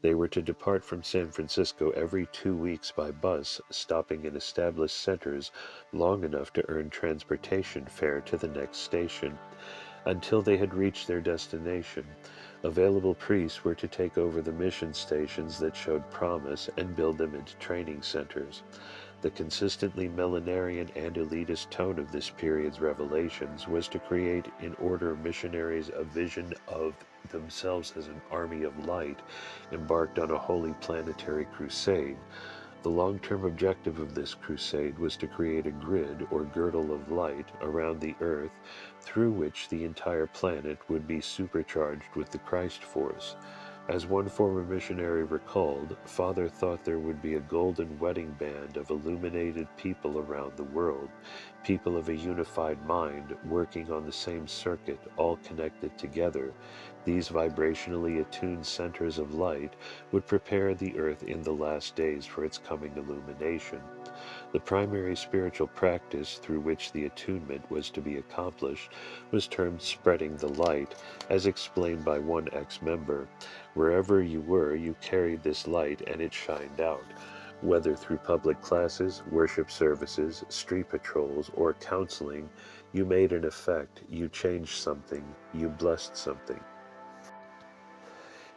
They were to depart from San Francisco every 2 weeks by bus, stopping in established centers long enough to earn transportation fare to the next station. Until they had reached their destination, available priests were to take over the mission stations that showed promise and build them into training centers. The consistently millenarian and elitist tone of this period's revelations was to create in order missionaries a vision of themselves as an army of light embarked on a holy planetary crusade. The long-term objective of this crusade was to create a grid or girdle of light around the Earth through which the entire planet would be supercharged with the Christ force. As one former missionary recalled, Father thought there would be a golden wedding band of illuminated people around the world, people of a unified mind working on the same circuit, all connected together. These vibrationally attuned centers of light would prepare the earth in the last days for its coming illumination. The primary spiritual practice through which the attunement was to be accomplished was termed spreading the light, as explained by one ex-member. Wherever you were, you carried this light and it shined out. Whether through public classes, worship services, street patrols, or counseling, you made an effect, you changed something, you blessed something.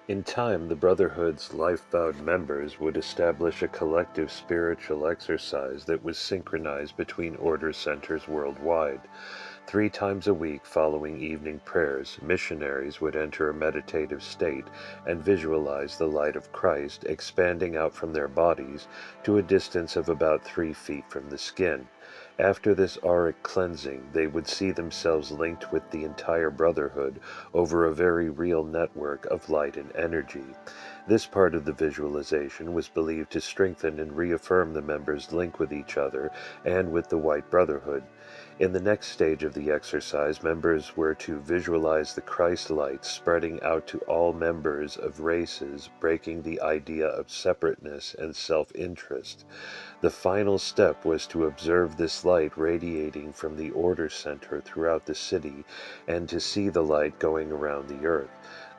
In time, the Brotherhood's life-vowed members would establish a collective spiritual exercise that was synchronized between order centers worldwide. 3 times a week following evening prayers, missionaries would enter a meditative state and visualize the light of Christ expanding out from their bodies to a distance of about 3 feet from the skin. After this auric cleansing, they would see themselves linked with the entire Brotherhood over a very real network of light and energy. This part of the visualization was believed to strengthen and reaffirm the members' link with each other and with the White Brotherhood. In the next stage of the exercise, members were to visualize the Christ light spreading out to all members of races, breaking the idea of separateness and self-interest. The final step was to observe this light radiating from the order center throughout the city and to see the light going around the earth.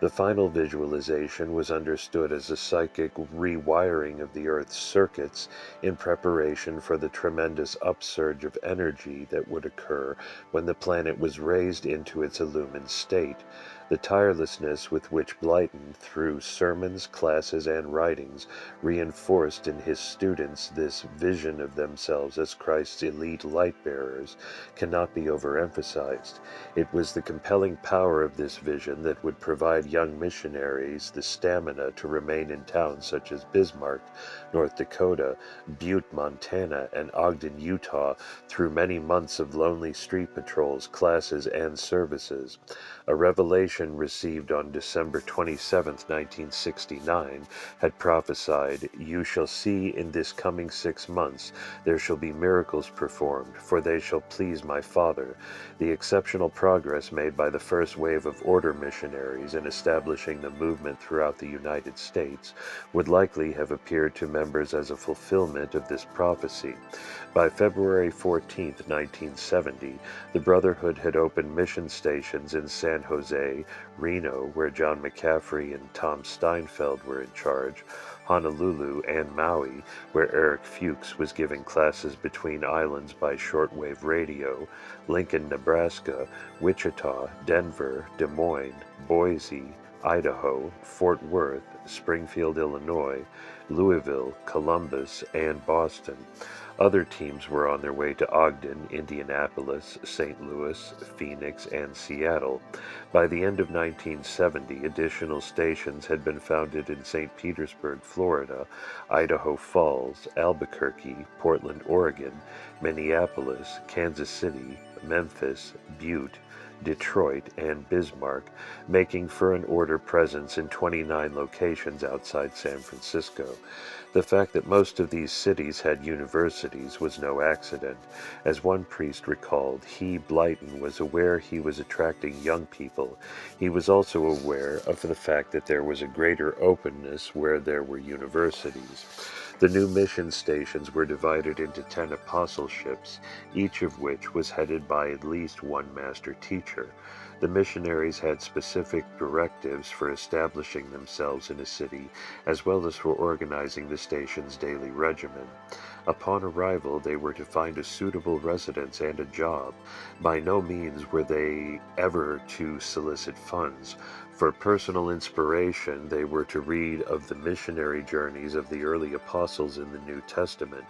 The final visualization was understood as a psychic rewiring of the Earth's circuits in preparation for the tremendous upsurge of energy that would occur when the planet was raised into its illumined state. The tirelessness with which Blyton, through sermons, classes, and writings, reinforced in his students this vision of themselves as Christ's elite light-bearers cannot be overemphasized. It was the compelling power of this vision that would provide young missionaries the stamina to remain in towns such as Bismarck, North Dakota, Butte, Montana, and Ogden, Utah, through many months of lonely street patrols, classes, and services. A revelation received on December 27, 1969, had prophesied, "You shall see in this coming 6 months there shall be miracles performed, for they shall please my Father." The exceptional progress made by the first wave of order missionaries in establishing the movement throughout the United States would likely have appeared to members as a fulfillment of this prophecy. By February 14, 1970, the Brotherhood had opened mission stations in San Jose, Reno, where John McCaffrey and Tom Steinfeld were in charge, Honolulu, and Maui, where Eric Fuchs was giving classes between islands by shortwave radio, Lincoln, Nebraska, Wichita, Denver, Des Moines, Boise, Idaho, Fort Worth, Springfield, Illinois, Louisville, Columbus, and Boston. Other teams were on their way to Ogden, Indianapolis, St. Louis, Phoenix, and Seattle. By the end of 1970, additional stations had been founded in St. Petersburg, Florida, Idaho Falls, Albuquerque, Portland, Oregon, Minneapolis, Kansas City, Memphis, Butte, Detroit, and Bismarck, making for an order presence in 29 locations outside San Francisco. The fact that most of these cities had universities was no accident. As one priest recalled, he, Blyton, was aware he was attracting young people. He was also aware of the fact that there was a greater openness where there were universities. The new mission stations were divided into 10 apostleships, each of which was headed by at least one master teacher. The missionaries had specific directives for establishing themselves in a city, as well as for organizing the station's daily regimen. Upon arrival, they were to find a suitable residence and a job. By no means were they ever to solicit funds. For personal inspiration, they were to read of the missionary journeys of the early apostles in the New Testament.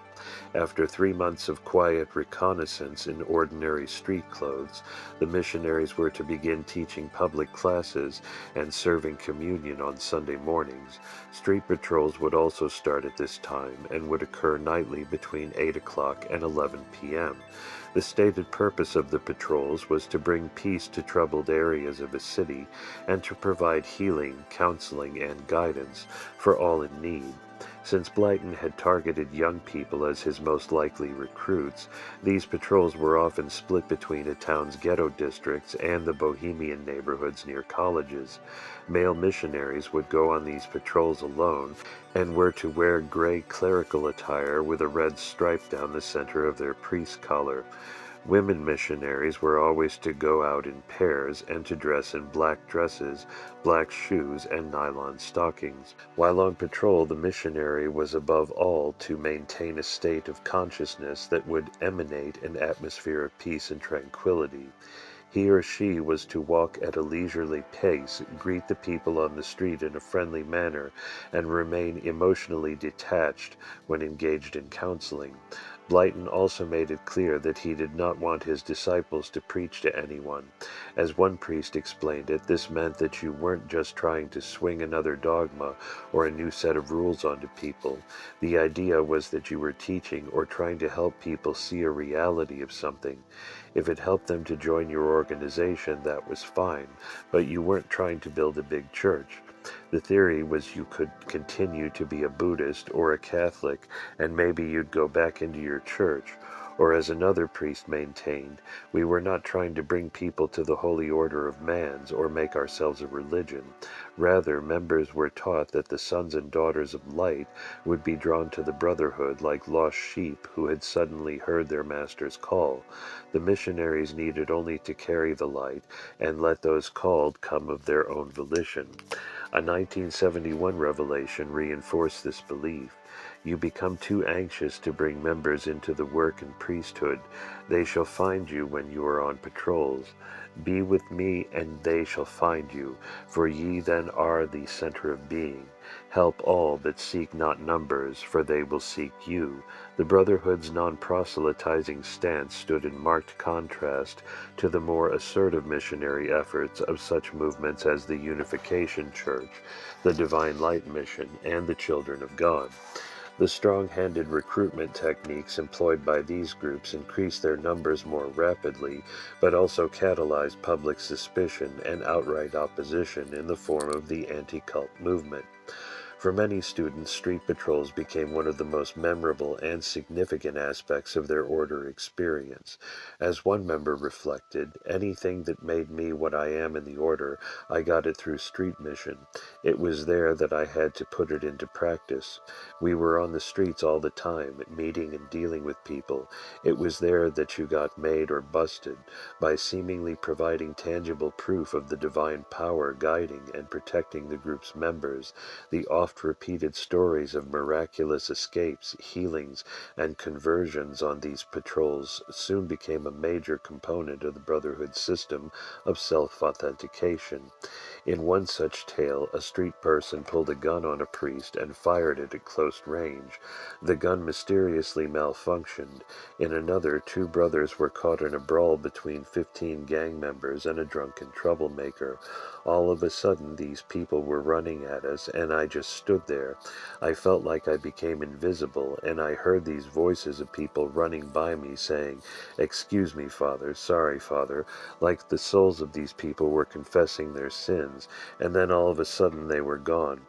After 3 months of quiet reconnaissance in ordinary street clothes, the missionaries were to begin teaching public classes and serving communion on Sunday mornings. Street patrols would also start at this time and would occur nightly between 8 o'clock and 11 p.m. The stated purpose of the patrols was to bring peace to troubled areas of a city and to provide healing, counseling, and guidance for all in need. Since Blyton had targeted young people as his most likely recruits, these patrols were often split between a town's ghetto districts and the bohemian neighborhoods near colleges. Male missionaries would go on these patrols alone and were to wear gray clerical attire with a red stripe down the center of their priest collar. Women missionaries were always to go out in pairs and to dress in black dresses, black shoes, and nylon stockings. While on patrol, the missionary was above all to maintain a state of consciousness that would emanate an atmosphere of peace and tranquility. He or she was to walk at a leisurely pace, greet the people on the street in a friendly manner, and remain emotionally detached when engaged in counseling. Blyton also made it clear that he did not want his disciples to preach to anyone. As one priest explained it, this meant that you weren't just trying to swing another dogma or a new set of rules onto people. The idea was that you were teaching or trying to help people see a reality of something. If it helped them to join your organization, that was fine, but you weren't trying to build a big church. The theory was you could continue to be a Buddhist or a Catholic, and maybe you'd go back into your church. Or as another priest maintained, we were not trying to bring people to the holy order of Mans or make ourselves a religion. Rather, members were taught that the sons and daughters of light would be drawn to the brotherhood like lost sheep who had suddenly heard their master's call. The missionaries needed only to carry the light and let those called come of their own volition. A 1971 revelation reinforced this belief. You become too anxious to bring members into the work and priesthood. They shall find you when you are on patrols. Be with me, and they shall find you, for ye then are the center of being. Help all, but seek not numbers, for they will seek you. The Brotherhood's non-proselytizing stance stood in marked contrast to the more assertive missionary efforts of such movements as the Unification Church, the Divine Light Mission, and the Children of God. The strong-handed recruitment techniques employed by these groups increased their numbers more rapidly, but also catalyzed public suspicion and outright opposition in the form of the anti-cult movement. For many students, street patrols became one of the most memorable and significant aspects of their order experience. As one member reflected, anything that made me what I am in the order, I got it through street mission. It was there that I had to put it into practice. We were on the streets all the time, meeting and dealing with people. It was there that you got made or busted, by seemingly providing tangible proof of the divine power guiding and protecting the group's members. The oft-repeated stories of miraculous escapes, healings, and conversions on these patrols soon became a major component of the Brotherhood's system of self-authentication. In one such tale, a street person pulled a gun on a priest and fired it at close range. The gun mysteriously malfunctioned. In another, 2 brothers were caught in a brawl between 15 gang members and a drunken troublemaker. All of a sudden, these people were running at us, and I just stood there. I felt like I became invisible, and I heard these voices of people running by me saying, "Excuse me, Father, sorry, Father," like the souls of these people were confessing their sins, and then all of a sudden they were gone.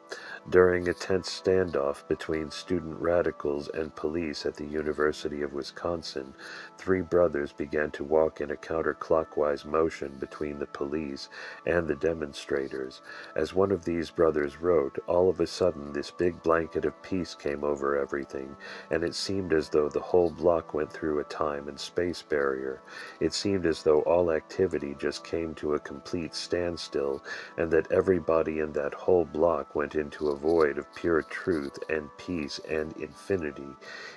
During a tense standoff between student radicals and police at the University of Wisconsin, three brothers began to walk in a counterclockwise motion between the police and the demonstrators. As one of these brothers wrote, all of a sudden this big blanket of peace came over everything, and it seemed as though the whole block went through a time and space barrier. It seemed as though all activity just came to a complete standstill, and that everybody in that whole block went into a void of pure truth and peace and infinity.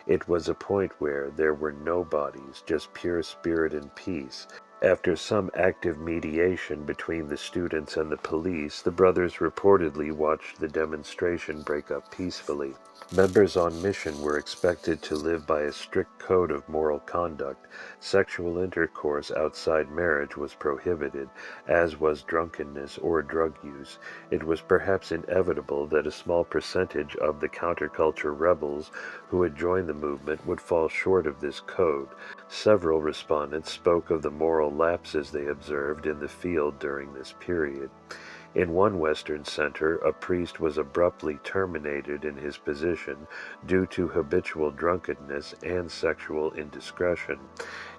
It was a point where there were no bodies, just pure spirit and peace. After some active mediation between the students and the police, the brothers reportedly watched the demonstration break up peacefully. Members on mission were expected to live by a strict code of moral conduct. Sexual intercourse outside marriage was prohibited, as was drunkenness or drug use. It was perhaps inevitable that a small percentage of the counterculture rebels who had joined the movement would fall short of this code. Several respondents spoke of the moral lapses they observed in the field during this period. In one Western center, a priest was abruptly terminated in his position due to habitual drunkenness and sexual indiscretion.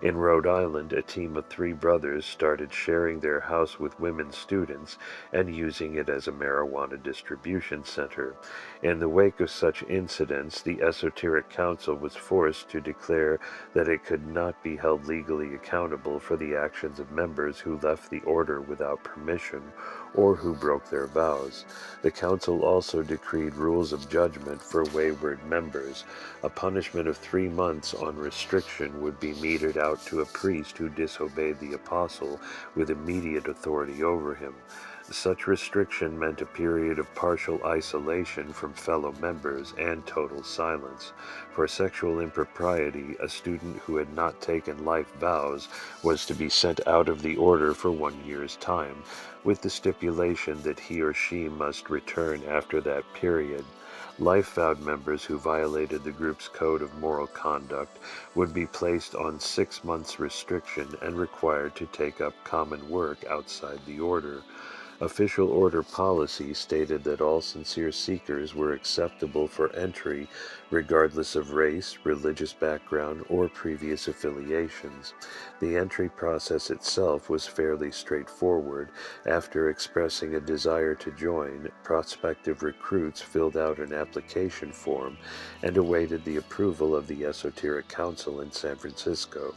In Rhode Island, a team of three brothers started sharing their house with women students and using it as a marijuana distribution center. In the wake of such incidents, the Esoteric Council was forced to declare that it could not be held legally accountable for the actions of members who left the order without permission or who broke their vows. The council also decreed rules of judgment for wayward members. A punishment of 3 months on restriction would be meted out to a priest who disobeyed the apostle with immediate authority over him. Such restriction meant a period of partial isolation from fellow members and total silence. For sexual impropriety, a student who had not taken life vows was to be sent out of the order for 1 year's time, with the stipulation that he or she must return after that period. Life-vowed members who violated the group's code of moral conduct would be placed on 6 months restriction and required to take up common work outside the order. Official order policy stated that all sincere seekers were acceptable for entry regardless of race, religious background, or previous affiliations. The entry process itself was fairly straightforward. After expressing a desire to join, prospective recruits filled out an application form and awaited the approval of the Esoteric Council in San Francisco.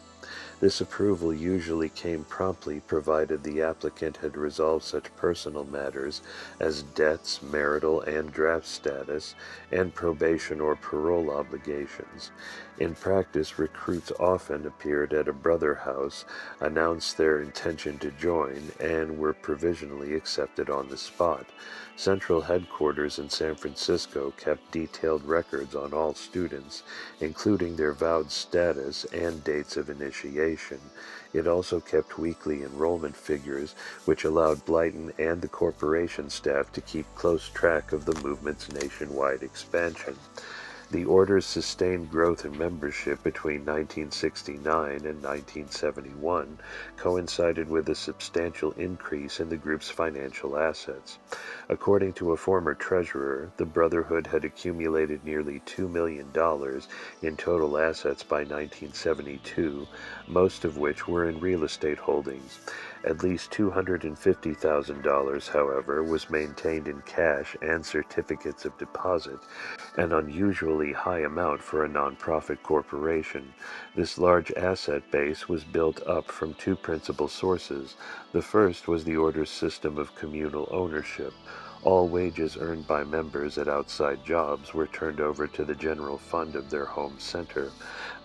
This approval usually came promptly provided the applicant had resolved such personal matters as debts, marital and draft status, and probation or parole obligations. In practice, recruits often appeared at a brother house, announced their intention to join, and were provisionally accepted on the spot. Central headquarters in San Francisco kept detailed records on all students, including their vowed status and dates of initiation. It also kept weekly enrollment figures, which allowed Blyton and the corporation staff to keep close track of the movement's nationwide expansion. The order's sustained growth in membership between 1969 and 1971 coincided with a substantial increase in the group's financial assets. According to a former treasurer, the Brotherhood had accumulated nearly $2 million in total assets by 1972, most of which were in real estate holdings. At least $250,000, however, was maintained in cash and certificates of deposit, an unusually high amount for a nonprofit corporation. This large asset base was built up from two principal sources. The first was the order's system of communal ownership. All wages earned by members at outside jobs were turned over to the general fund of their home center.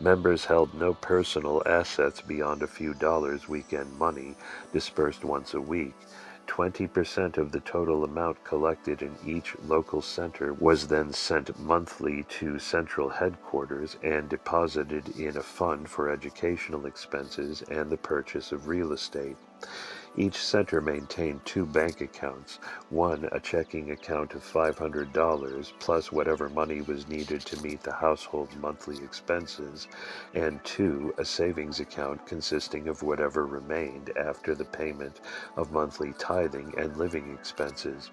Members held no personal assets beyond a few dollars weekend money, dispersed once a week. 20% of the total amount collected in each local center was then sent monthly to central headquarters and deposited in a fund for educational expenses and the purchase of real estate. Each center maintained 2 bank accounts, one a checking account of $500 plus whatever money was needed to meet the household's monthly expenses, and 2 a savings account consisting of whatever remained after the payment of monthly tithing and living expenses.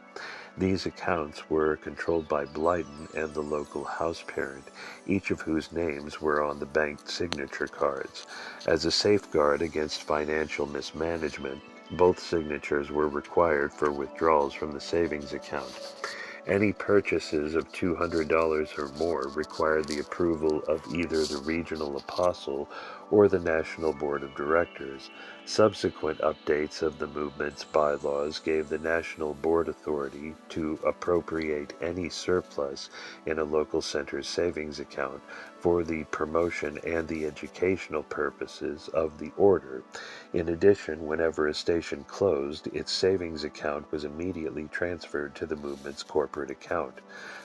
These accounts were controlled by Blyden and the local house parent, each of whose names were on the banked signature cards. As a safeguard against financial mismanagement, both signatures were required for withdrawals from the savings account. Any purchases of $200 or more required the approval of either the regional apostle or the National Board of Directors. Subsequent updates of the movement's bylaws gave the National Board authority to appropriate any surplus in a local center's savings account for the promotion and the educational purposes of the order. In addition, whenever a station closed, its savings account was immediately transferred to the movement's corporate account.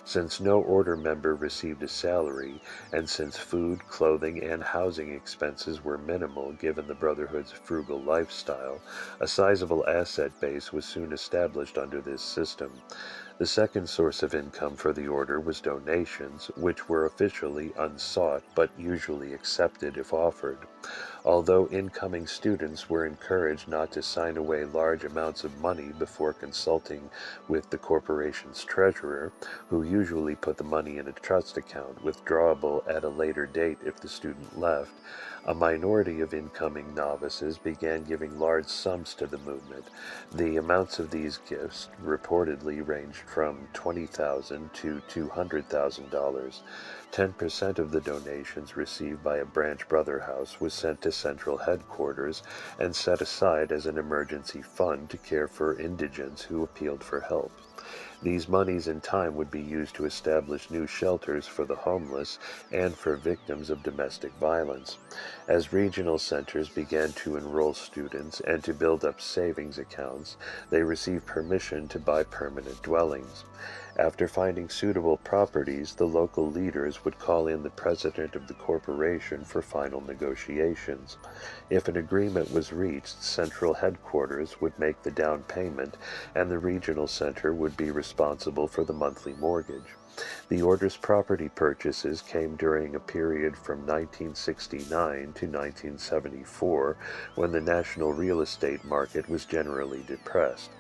Since no order member received a salary, and since food, clothing, and housing expenses were minimal given the Brotherhood's frugal lifestyle, a sizable asset base was soon established under this system. The second source of income for the order was donations, which were officially unsought but usually accepted if offered. Although incoming students were encouraged not to sign away large amounts of money before consulting with the corporation's treasurer, who usually put the money in a trust account, withdrawable at a later date if the student left, a minority of incoming novices began giving large sums to the movement. The amounts of these gifts reportedly ranged from $20,000 to $200,000. 10% of the donations received by a branch brother house was sent to central headquarters and set aside as an emergency fund to care for indigents who appealed for help. These monies in time would be used to establish new shelters for the homeless and for victims of domestic violence. As regional centers began to enroll students and to build up savings accounts, they received permission to buy permanent dwellings. After finding suitable properties, the local leaders would call in the president of the corporation for final negotiations. If an agreement was reached, central headquarters would make the down payment, and the regional center would be responsible for the monthly mortgage. The order's property purchases came during a period from 1969 to 1974, when the national real estate market was generally depressed.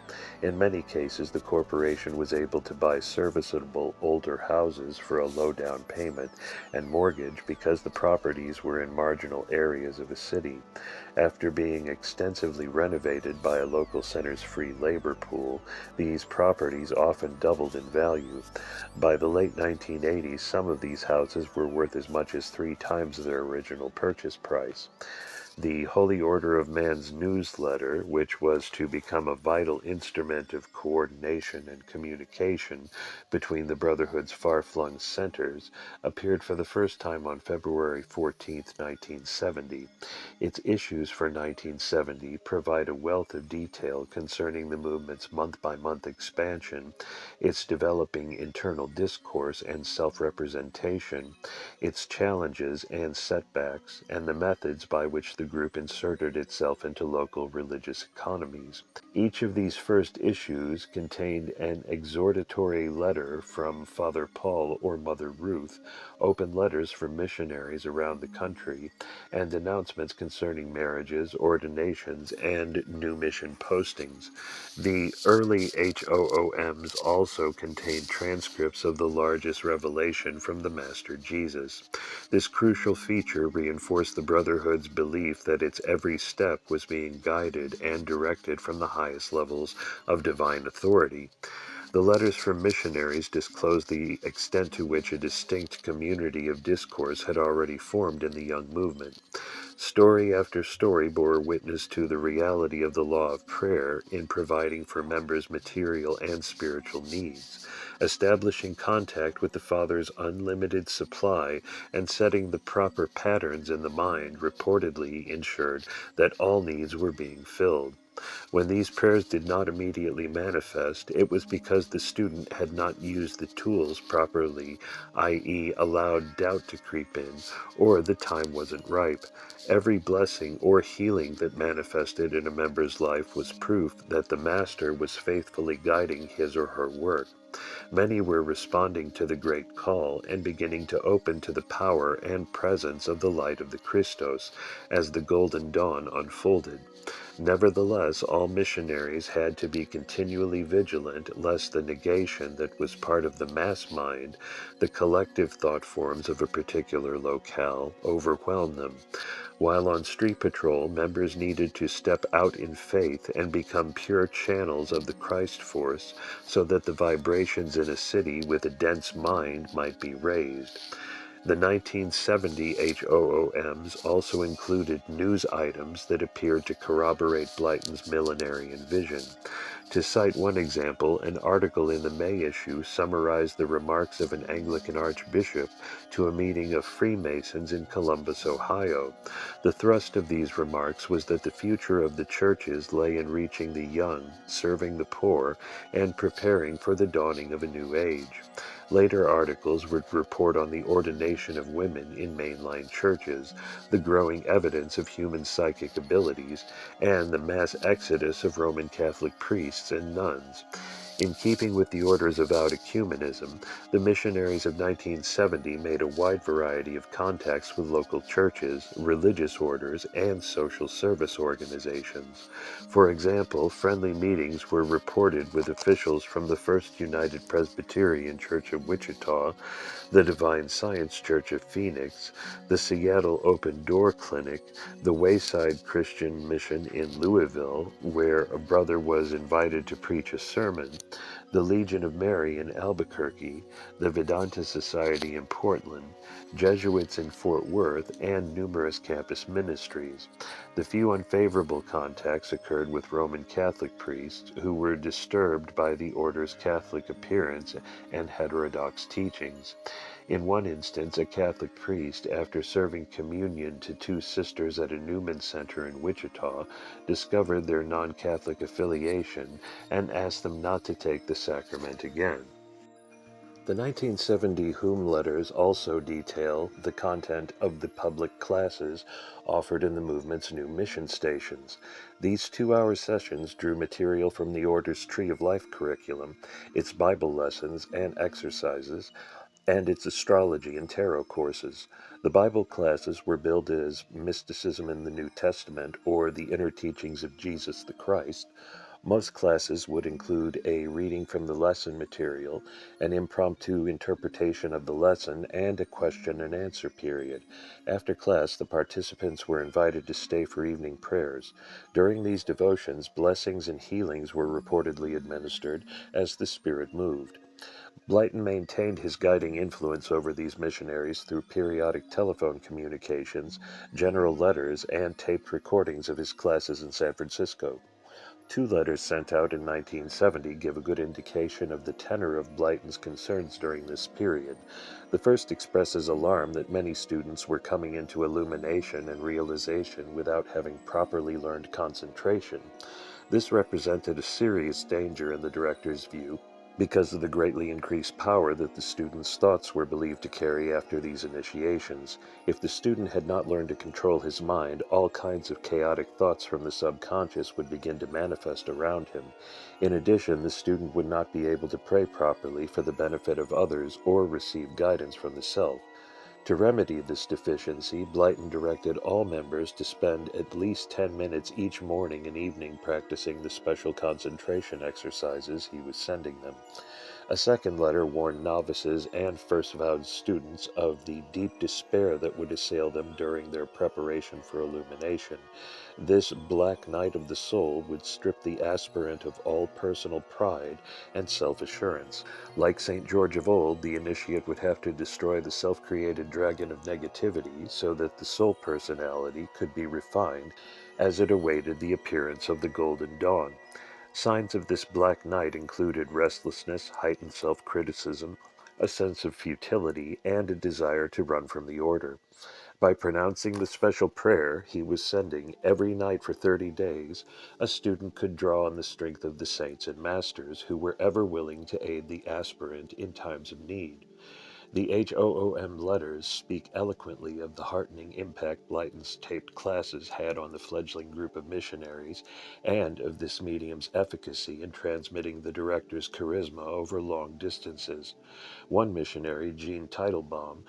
In many cases, the corporation was able to buy serviceable older houses for a low down payment and mortgage because the properties were in marginal areas of a city. After being extensively renovated by a local center's free labor pool, these properties often doubled in value. By the late 1980s, some of these houses were worth as much as 3 times their original purchase price. The Holy Order of Man's newsletter, which was to become a vital instrument of coordination and communication between the Brotherhood's far-flung centers, appeared for the first time on February 14, 1970. Its issues for 1970 provide a wealth of detail concerning the movement's month-by-month expansion, its developing internal discourse and self-representation, its challenges and setbacks, and the methods by which the group inserted itself into local religious economies. Each of these first issues contained an exhortatory letter from Father Paul or Mother Ruth, open letters from missionaries around the country, and announcements concerning marriages, ordinations, and new mission postings. The early HOOMs also contained transcripts of the largest revelation from the Master Jesus. This crucial feature reinforced the Brotherhood's belief that its every step was being guided and directed from the highest levels of divine authority. The letters from missionaries disclosed the extent to which a distinct community of discourse had already formed in the young movement. Story after story bore witness to the reality of the law of prayer in providing for members' material and spiritual needs, establishing contact with the Father's unlimited supply, and setting the proper patterns in the mind reportedly ensured that all needs were being filled. When these prayers did not immediately manifest, it was because the student had not used the tools properly, i.e., allowed doubt to creep in, or the time wasn't ripe. Every blessing or healing that manifested in a member's life was proof that the Master was faithfully guiding his or her work. Many were responding to the great call and beginning to open to the power and presence of the light of the Christos as the golden dawn unfolded. Nevertheless, all missionaries had to be continually vigilant lest the negation that was part of the mass mind, the collective thought forms of a particular locale, overwhelm them. While on street patrol, members needed to step out in faith and become pure channels of the Christ force so that the vibrations in a city with a dense mind might be raised. The 1970 HOOMs also included news items that appeared to corroborate Blyton's millenarian vision. To cite one example, an article in the May issue summarized the remarks of an Anglican archbishop to a meeting of Freemasons in Columbus, Ohio. The thrust of these remarks was that the future of the churches lay in reaching the young, serving the poor, and preparing for the dawning of a new age. Later articles would report on the ordination of women in mainline churches, the growing evidence of human psychic abilities, and the mass exodus of Roman Catholic priests and nuns. In keeping with the orders of ecumenism, the missionaries of 1970 made a wide variety of contacts with local churches, religious orders, and social service organizations. For example, friendly meetings were reported with officials from the First United Presbyterian Church of Wichita, the Divine Science Church of Phoenix, the Seattle Open Door Clinic, the Wayside Christian Mission in Louisville, where a brother was invited to preach a sermon, the Legion of Mary in Albuquerque, the Vedanta Society in Portland, Jesuits in Fort Worth, and numerous campus ministries. The few unfavorable contacts occurred with Roman Catholic priests who were disturbed by the order's Catholic appearance and heterodox teachings. In one instance, a Catholic priest, after serving communion to two sisters at a Newman Center in Wichita, discovered their non-Catholic affiliation and asked them not to take the sacrament again. The 1970 Whom letters also detail the content of the public classes offered in the movement's new mission stations. These 2-hour sessions drew material from the Order's Tree of Life curriculum, its Bible lessons and exercises, and its astrology and tarot courses. The Bible classes were billed as Mysticism in the New Testament or the Inner Teachings of Jesus the Christ. Most classes would include a reading from the lesson material, an impromptu interpretation of the lesson, and a question and answer period. After class, the participants were invited to stay for evening prayers. During these devotions, blessings and healings were reportedly administered as the Spirit moved. Blyton maintained his guiding influence over these missionaries through periodic telephone communications, general letters, and taped recordings of his classes in San Francisco. 2 letters sent out in 1970 give a good indication of the tenor of Blyton's concerns during this period. The first expresses alarm that many students were coming into illumination and realization without having properly learned concentration. This represented a serious danger in the director's view, because of the greatly increased power that the student's thoughts were believed to carry after these initiations. If the student had not learned to control his mind, all kinds of chaotic thoughts from the subconscious would begin to manifest around him. In addition, the student would not be able to pray properly for the benefit of others or receive guidance from the self. To remedy this deficiency, Blyton directed all members to spend at least 10 minutes each morning and evening practicing the special concentration exercises he was sending them. A second letter warned novices and first-vowed students of the deep despair that would assail them during their preparation for illumination. This black night of the soul would strip the aspirant of all personal pride and self-assurance. Like St. George of old, the initiate would have to destroy the self-created dragon of negativity so that the soul personality could be refined as it awaited the appearance of the golden dawn. Signs of this black night included restlessness, heightened self-criticism, a sense of futility, and a desire to run from the order. By pronouncing the special prayer he was sending every night for 30 days, a student could draw on the strength of the saints and masters who were ever willing to aid the aspirant in times of need. The HOOM letters speak eloquently of the heartening impact Blyton's taped classes had on the fledgling group of missionaries, and of this medium's efficacy in transmitting the director's charisma over long distances. One missionary, Gene Teitelbaum,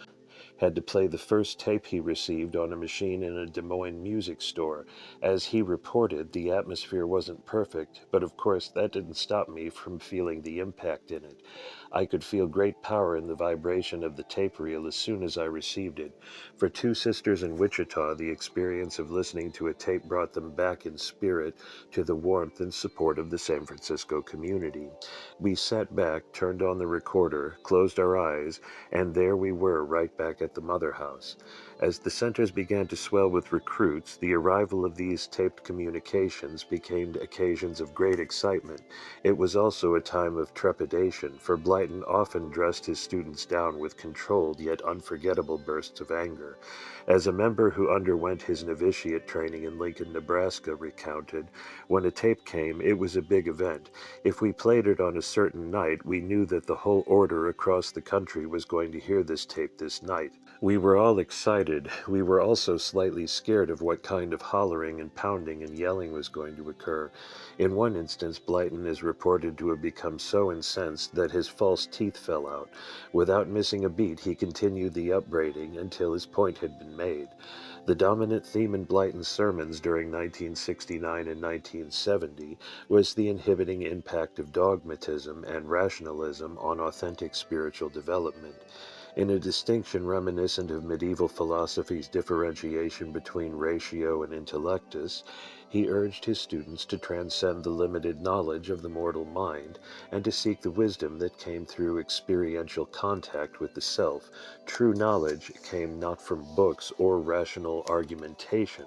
had to play the first tape he received on a machine in a Des Moines music store. As he reported, the atmosphere wasn't perfect, but of course that didn't stop me from feeling the impact in it. I could feel great power in the vibration of the tape reel as soon as I received it. For two sisters in Wichita, the experience of listening to a tape brought them back in spirit to the warmth and support of the San Francisco community. We sat back, turned on the recorder, closed our eyes, and there we were right back at the Mother House. As the centers began to swell with recruits, the arrival of these taped communications became occasions of great excitement. It was also a time of trepidation, for Blyton often dressed his students down with controlled yet unforgettable bursts of anger. As a member who underwent his novitiate training in Lincoln, Nebraska, recounted, when a tape came, it was a big event. If we played it on a certain night, we knew that the whole order across the country was going to hear this tape this night. We were all excited. We were also slightly scared of what kind of hollering and pounding and yelling was going to occur. In one instance, Blyton is reported to have become so incensed that his false teeth fell out. Without missing a beat, he continued the upbraiding until his point had been made. The dominant theme in Blyton's sermons during 1969 and 1970 was the inhibiting impact of dogmatism and rationalism on authentic spiritual development. In a distinction reminiscent of medieval philosophy's differentiation between ratio and intellectus, he urged his students to transcend the limited knowledge of the mortal mind and to seek the wisdom that came through experiential contact with the self. True knowledge came not from books or rational argumentation,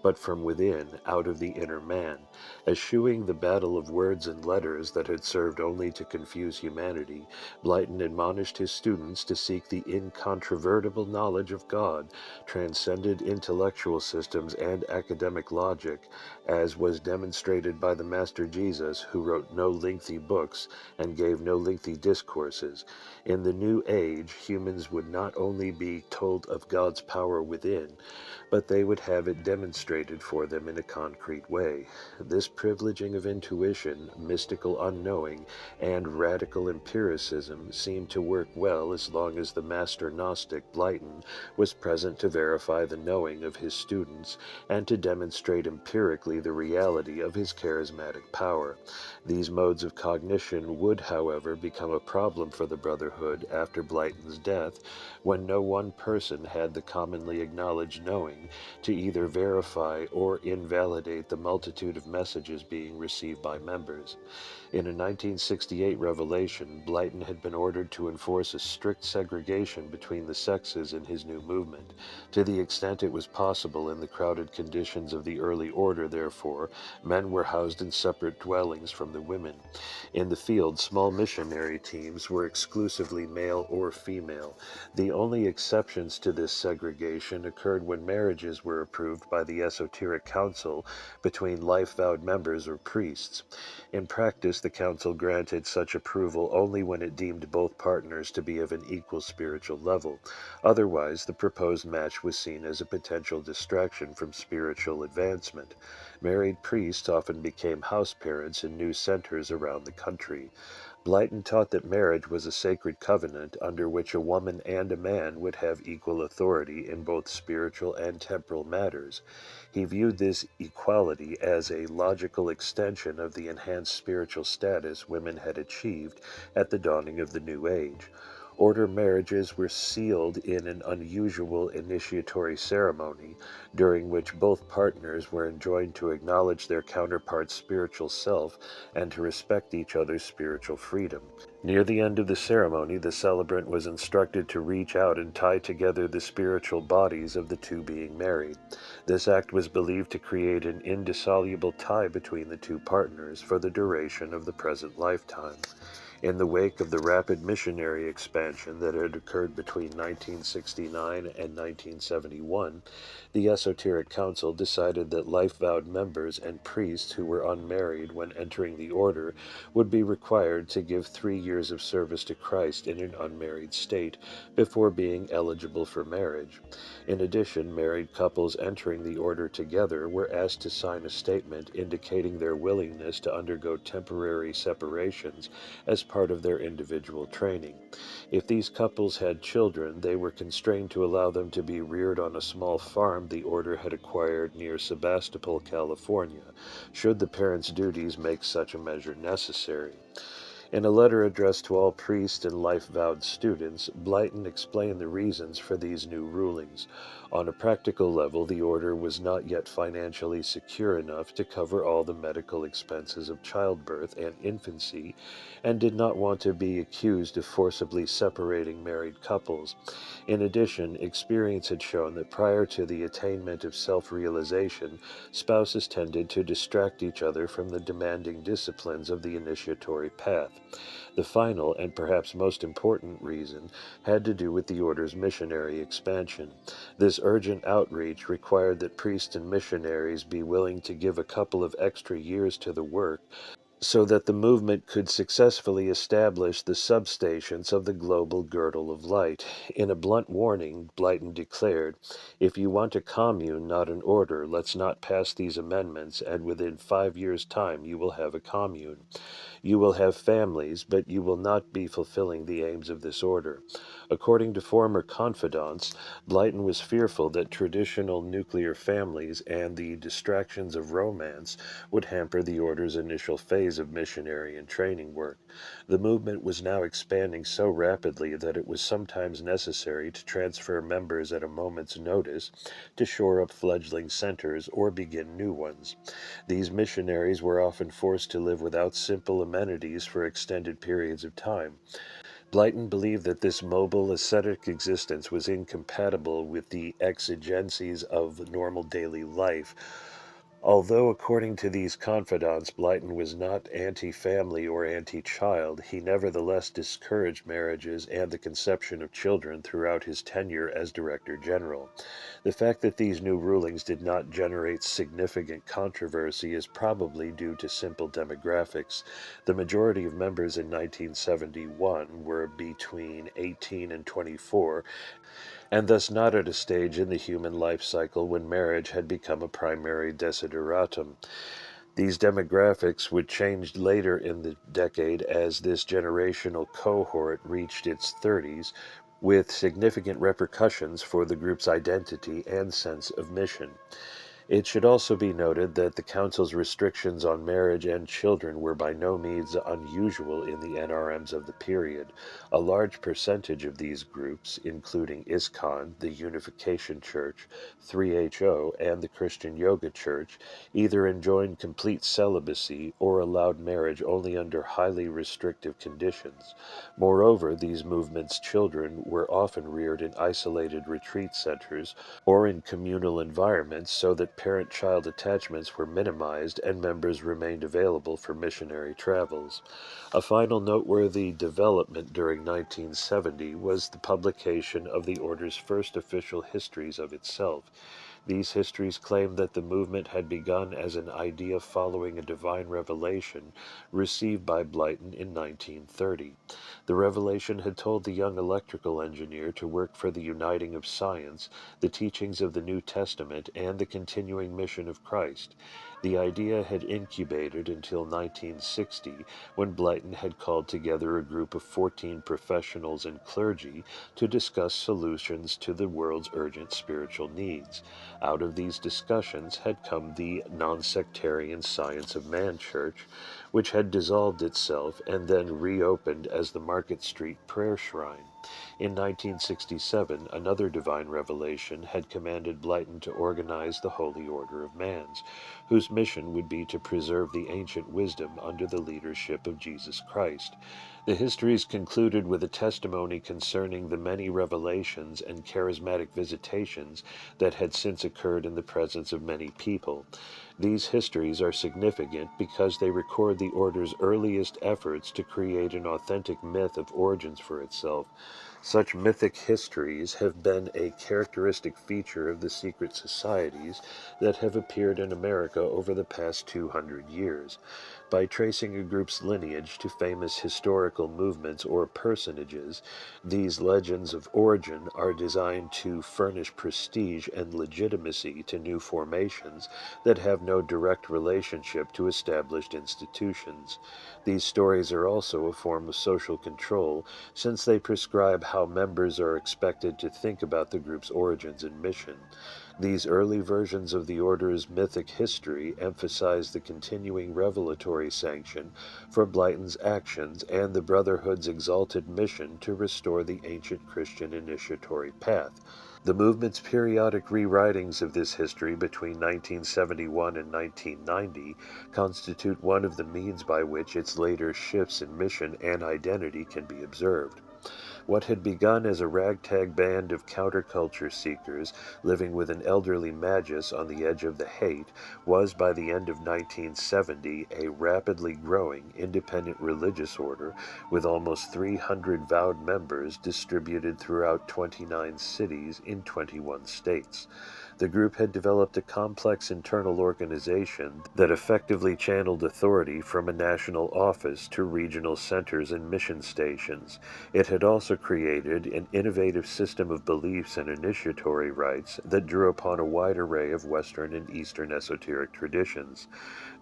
but from within, out of the inner man. Eschewing the battle of words and letters that had served only to confuse humanity, Blyton admonished his students to seek the incontrovertible knowledge of God, transcended intellectual systems and academic logic, as was demonstrated by the Master Jesus, who wrote no lengthy books and gave no lengthy discourses. In the new age, humans would not only be told of God's power within, but they would have it demonstrated for them in a concrete way. This privileging of intuition, mystical unknowing, and radical empiricism seemed to work well as long as the master Gnostic, Blyton, was present to verify the knowing of his students and to demonstrate empirically the reality of his charismatic power. These modes of cognition would, however, become a problem for the Brotherhood after Blyton's death, when no one person had the commonly acknowledged knowing to either verify or invalidate the multitude of messages being received by members. In a 1968 revelation, Blyton had been ordered to enforce a strict segregation between the sexes in his new movement. To the extent it was possible in the crowded conditions of the early order, therefore, men were housed in separate dwellings from the women. In the field, small missionary teams were exclusively male or female. The only exceptions to this segregation occurred when marriages were approved by the Esoteric Council between life-vowed members or priests. In practice, the council granted such approval only when it deemed both partners to be of an equal spiritual level. Otherwise, the proposed match was seen as a potential distraction from spiritual advancement. Married priests often became house parents in new centers around the country. Blyton taught that marriage was a sacred covenant under which a woman and a man would have equal authority in both spiritual and temporal matters. He viewed this equality as a logical extension of the enhanced spiritual status women had achieved at the dawning of the New Age. Order marriages were sealed in an unusual initiatory ceremony, during which both partners were enjoined to acknowledge their counterpart's spiritual self and to respect each other's spiritual freedom. Near the end of the ceremony, the celebrant was instructed to reach out and tie together the spiritual bodies of the two being married. This act was believed to create an indissoluble tie between the two partners for the duration of the present lifetime. In the wake of the rapid missionary expansion that had occurred between 1969 and 1971, the Esoteric Council decided that life-vowed members and priests who were unmarried when entering the order would be required to give 3 years of service to Christ in an unmarried state before being eligible for marriage. In addition, married couples entering the order together were asked to sign a statement indicating their willingness to undergo temporary separations as part of their individual training. If these couples had children, they were constrained to allow them to be reared on a small farm the order had acquired near Sebastopol, California, should the parents' duties make such a measure necessary. In a letter addressed to all priests and life-vowed students, Blyton explained the reasons for these new rulings. On a practical level, the order was not yet financially secure enough to cover all the medical expenses of childbirth and infancy, and did not want to be accused of forcibly separating married couples. In addition, experience had shown that prior to the attainment of self-realization, spouses tended to distract each other from the demanding disciplines of the initiatory path. The final, and perhaps most important reason, had to do with the order's missionary expansion. This urgent outreach required that priests and missionaries be willing to give a couple of extra years to the work, so that the movement could successfully establish the substations of the global girdle of light. In a blunt warning, Blyton declared, "If you want a commune, not an order, let's not pass these amendments, and within 5 years' time you will have a commune. You will have families, but you will not be fulfilling the aims of this order." According to former confidants, Blyton was fearful that traditional nuclear families and the distractions of romance would hamper the order's initial phase of missionary and training work. The movement was now expanding so rapidly that it was sometimes necessary to transfer members at a moment's notice to shore up fledgling centers or begin new ones. These missionaries were often forced to live without simple amenities for extended periods of time. Blyton believed that this mobile, ascetic existence was incompatible with the exigencies of normal daily life. Although, according to these confidants, Blyton was not anti-family or anti-child, he nevertheless discouraged marriages and the conception of children throughout his tenure as Director General. The fact that these new rulings did not generate significant controversy is probably due to simple demographics. The majority of members in 1971 were between 18 and 24, and thus not at a stage in the human life cycle when marriage had become a primary desideratum. These demographics would change later in the decade as this generational cohort reached its 30s, with significant repercussions for the group's identity and sense of mission. It should also be noted that the Council's restrictions on marriage and children were by no means unusual in the NRMs of the period. A large percentage of these groups, including ISKCON, the Unification Church, 3HO, and the Christian Yoga Church, either enjoined complete celibacy or allowed marriage only under highly restrictive conditions. Moreover, these movements' children were often reared in isolated retreat centers or in communal environments so that parent-child attachments were minimized and members remained available for missionary travels. A final noteworthy development during 1970 was the publication of the order's first official histories of itself. These histories claim that the movement had begun as an idea following a divine revelation received by Blyton in 1930. The revelation had told the young electrical engineer to work for the uniting of science, the teachings of the New Testament, and the continuing mission of Christ. The idea had incubated until 1960, when Blyton had called together a group of 14 professionals and clergy to discuss solutions to the world's urgent spiritual needs. Out of these discussions had come the non-sectarian Science of Man Church, which had dissolved itself and then reopened as the Market Street Prayer Shrine. In 1967, another divine revelation had commanded Blyton to organize the Holy Order of Mans, whose mission would be to preserve the ancient wisdom under the leadership of Jesus Christ. The histories concluded with a testimony concerning the many revelations and charismatic visitations that had since occurred in the presence of many people. These histories are significant because they record the Order's earliest efforts to create an authentic myth of origins for itself. Such mythic histories have been a characteristic feature of the secret societies that have appeared in America over the past 200 years. By tracing a group's lineage to famous historical movements or personages, these legends of origin are designed to furnish prestige and legitimacy to new formations that have no direct relationship to established institutions. These stories are also a form of social control, since they prescribe how members are expected to think about the group's origins and mission. These early versions of the Order's mythic history emphasize the continuing revelatory sanction for Blyton's actions and the Brotherhood's exalted mission to restore the ancient Christian initiatory path. The movement's periodic rewritings of this history between 1971 and 1990 constitute one of the means by which its later shifts in mission and identity can be observed. What had begun as a ragtag band of counterculture seekers living with an elderly magus on the edge of the hate was, by the end of 1970, a rapidly growing independent religious order with almost 300 vowed members distributed throughout 29 cities in 21 states. The group had developed a complex internal organization that effectively channeled authority from a national office to regional centers and mission stations. It had also created an innovative system of beliefs and initiatory rites that drew upon a wide array of Western and Eastern esoteric traditions.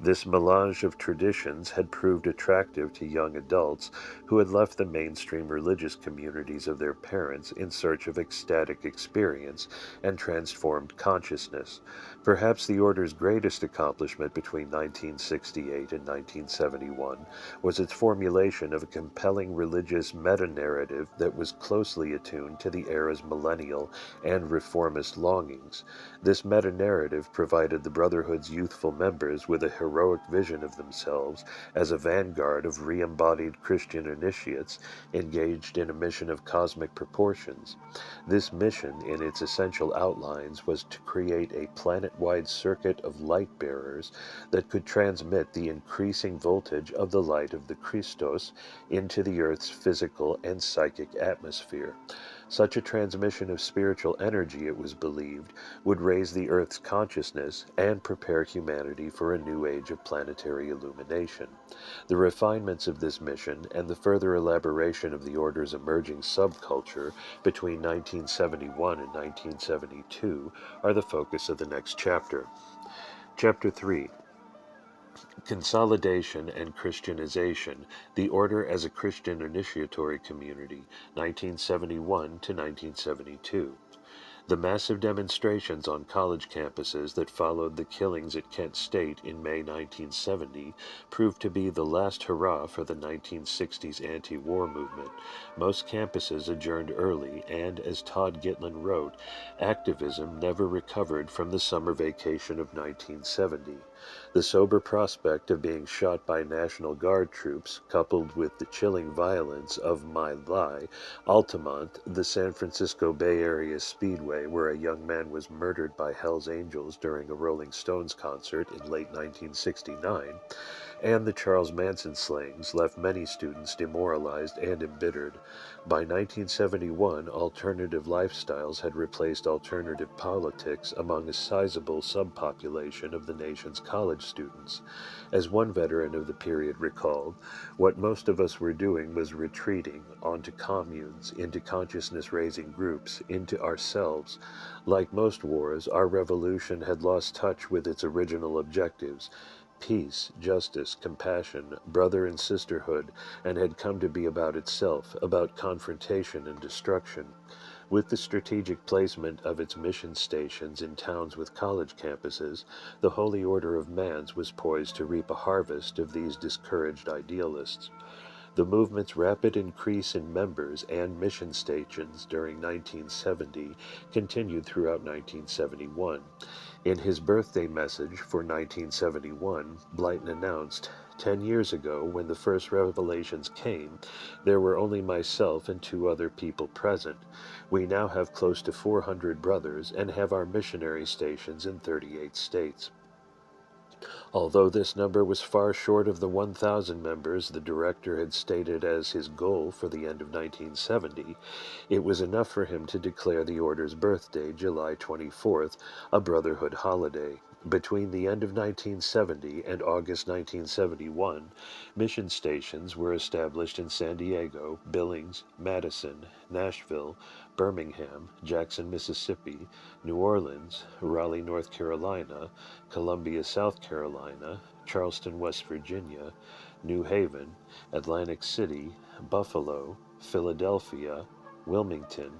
This melange of traditions had proved attractive to young adults who had left the mainstream religious communities of their parents in search of ecstatic experience and transformed consciousness. Perhaps the Order's greatest accomplishment between 1968 and 1971 was its formulation of a compelling religious meta-narrative that was closely attuned to the era's millennial and reformist longings. This meta-narrative provided the Brotherhood's youthful members with a heroic vision of themselves as a vanguard of re-embodied Christian initiates engaged in a mission of cosmic proportions. This mission, in its essential outlines, was to create a planet-wide circuit of light-bearers that could transmit the increasing voltage of the light of the Christos into the Earth's physical and psychic atmosphere. Such a transmission of spiritual energy, it was believed, would raise the Earth's consciousness and prepare humanity for a new age of planetary illumination. The refinements of this mission and the further elaboration of the Order's emerging subculture between 1971 and 1972 are the focus of the next chapter. Chapter 3. Consolidation and Christianization, the Order as a Christian Initiatory Community, 1971 to 1972. The massive demonstrations on college campuses that followed the killings at Kent State in May 1970 proved to be the last hurrah for the 1960s anti-war movement. Most campuses adjourned early, and, as Todd Gitlin wrote, activism never recovered from the summer vacation of 1970. The sober prospect of being shot by National Guard troops, coupled with the chilling violence of My Lai, Altamont, the San Francisco Bay Area Speedway, where a young man was murdered by Hell's Angels during a Rolling Stones concert in late 1969, and the Charles Manson slayings left many students demoralized and embittered. By 1971, alternative lifestyles had replaced alternative politics among a sizable subpopulation of the nation's college students. As one veteran of the period recalled, what most of us were doing was retreating onto communes, into consciousness-raising groups, into ourselves. Like most wars, our revolution had lost touch with its original objectives: peace, justice, compassion, brother and sisterhood, and had come to be about itself, about confrontation and destruction. With the strategic placement of its mission stations in towns with college campuses, the Holy Order of Mans was poised to reap a harvest of these discouraged idealists. The movement's rapid increase in members and mission stations during 1970 continued throughout 1971. In his birthday message for 1971, Blyton announced, "10 years ago, when the first revelations came, there were only myself and 2 other people present. We now have close to 400 brothers and have our missionary stations in 38 states." Although this number was far short of the 1,000 members the director had stated as his goal for the end of 1970, it was enough for him to declare the order's birthday, July 24th, a Brotherhood holiday. Between the end of 1970 and August 1971, mission stations were established in San Diego, Billings, Madison, Nashville, Birmingham, Jackson, Mississippi, New Orleans, Raleigh, North Carolina, Columbia, South Carolina, Charleston, West Virginia, New Haven, Atlantic City, Buffalo, Philadelphia, Wilmington,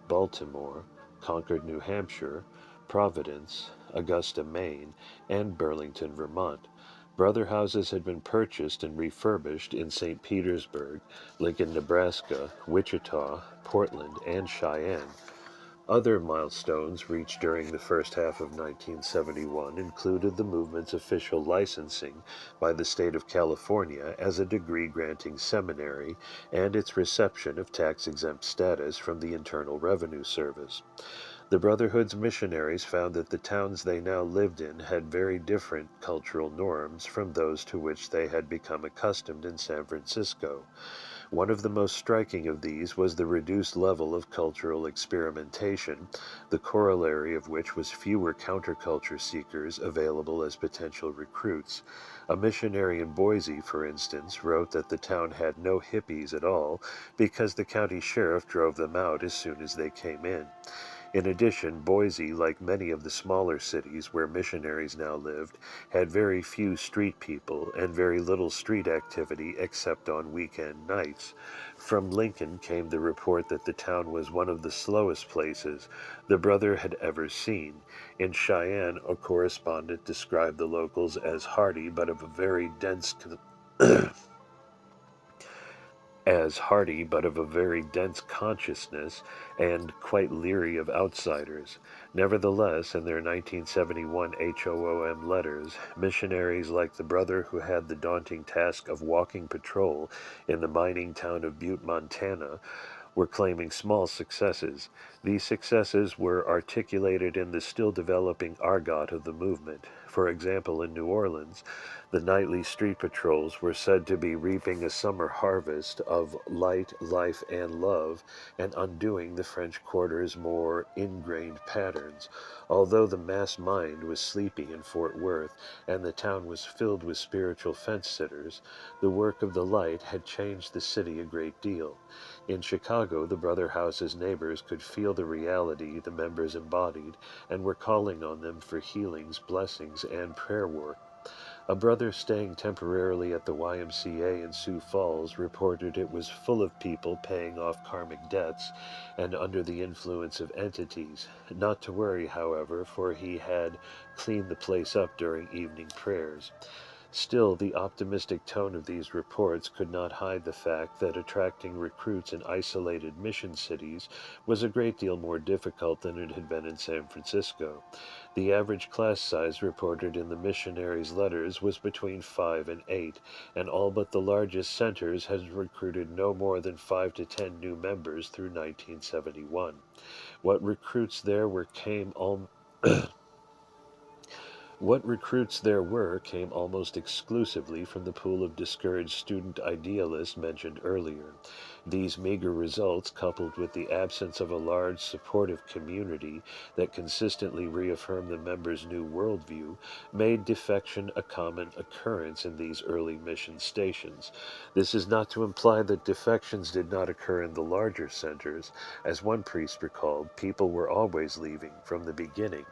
Baltimore, Concord, New Hampshire, Providence, Augusta, Maine, and Burlington, Vermont. Brother houses had been purchased and refurbished in St. Petersburg, Lincoln, Nebraska, Wichita, Portland, and Cheyenne. Other milestones reached during the first half of 1971 included the movement's official licensing by the state of California as a degree-granting seminary and its reception of tax-exempt status from the Internal Revenue Service. The Brotherhood's missionaries found that the towns they now lived in had very different cultural norms from those to which they had become accustomed in San Francisco. One of the most striking of these was the reduced level of cultural experimentation, the corollary of which was fewer counterculture seekers available as potential recruits. A missionary in Boise, for instance, wrote that the town had no hippies at all because the county sheriff drove them out as soon as they came in. In addition, Boise, like many of the smaller cities where missionaries now lived, had very few street people and very little street activity except on weekend nights. From Lincoln came the report that the town was one of the slowest places the brother had ever seen. In Cheyenne, a correspondent described the locals as hardy but of a very dense consciousness and quite leery of outsiders. Nevertheless, in their 1971 HOOM letters, missionaries like the brother who had the daunting task of walking patrol in the mining town of Butte, Montana, were claiming small successes. These successes were articulated in the still developing argot of the movement. For example, in New Orleans, the nightly street patrols were said to be reaping a summer harvest of light, life, and love, and undoing the French Quarter's more ingrained patterns. Although the mass mind was sleepy in Fort Worth, and the town was filled with spiritual fence-sitters, the work of the light had changed the city a great deal. In Chicago, the Brother House's neighbors could feel the reality the members embodied, and were calling on them for healings, blessings, and prayer work. A brother staying temporarily at the YMCA in Sioux Falls reported it was full of people paying off karmic debts and under the influence of entities. Not to worry, however, for he had cleaned the place up during evening prayers. Still, the optimistic tone of these reports could not hide the fact that attracting recruits in isolated mission cities was a great deal more difficult than it had been in San Francisco. The average class size reported in the missionaries' letters was between 5 and 8, and all but the largest centers had recruited no more than 5 to 10 new members through 1971. What recruits there were came almost exclusively from the pool of discouraged student idealists mentioned earlier. These meager results, coupled with the absence of a large supportive community that consistently reaffirmed the members' new worldview, made defection a common occurrence in these early mission stations. This is not to imply that defections did not occur in the larger centers. As one priest recalled, people were always leaving from the beginning.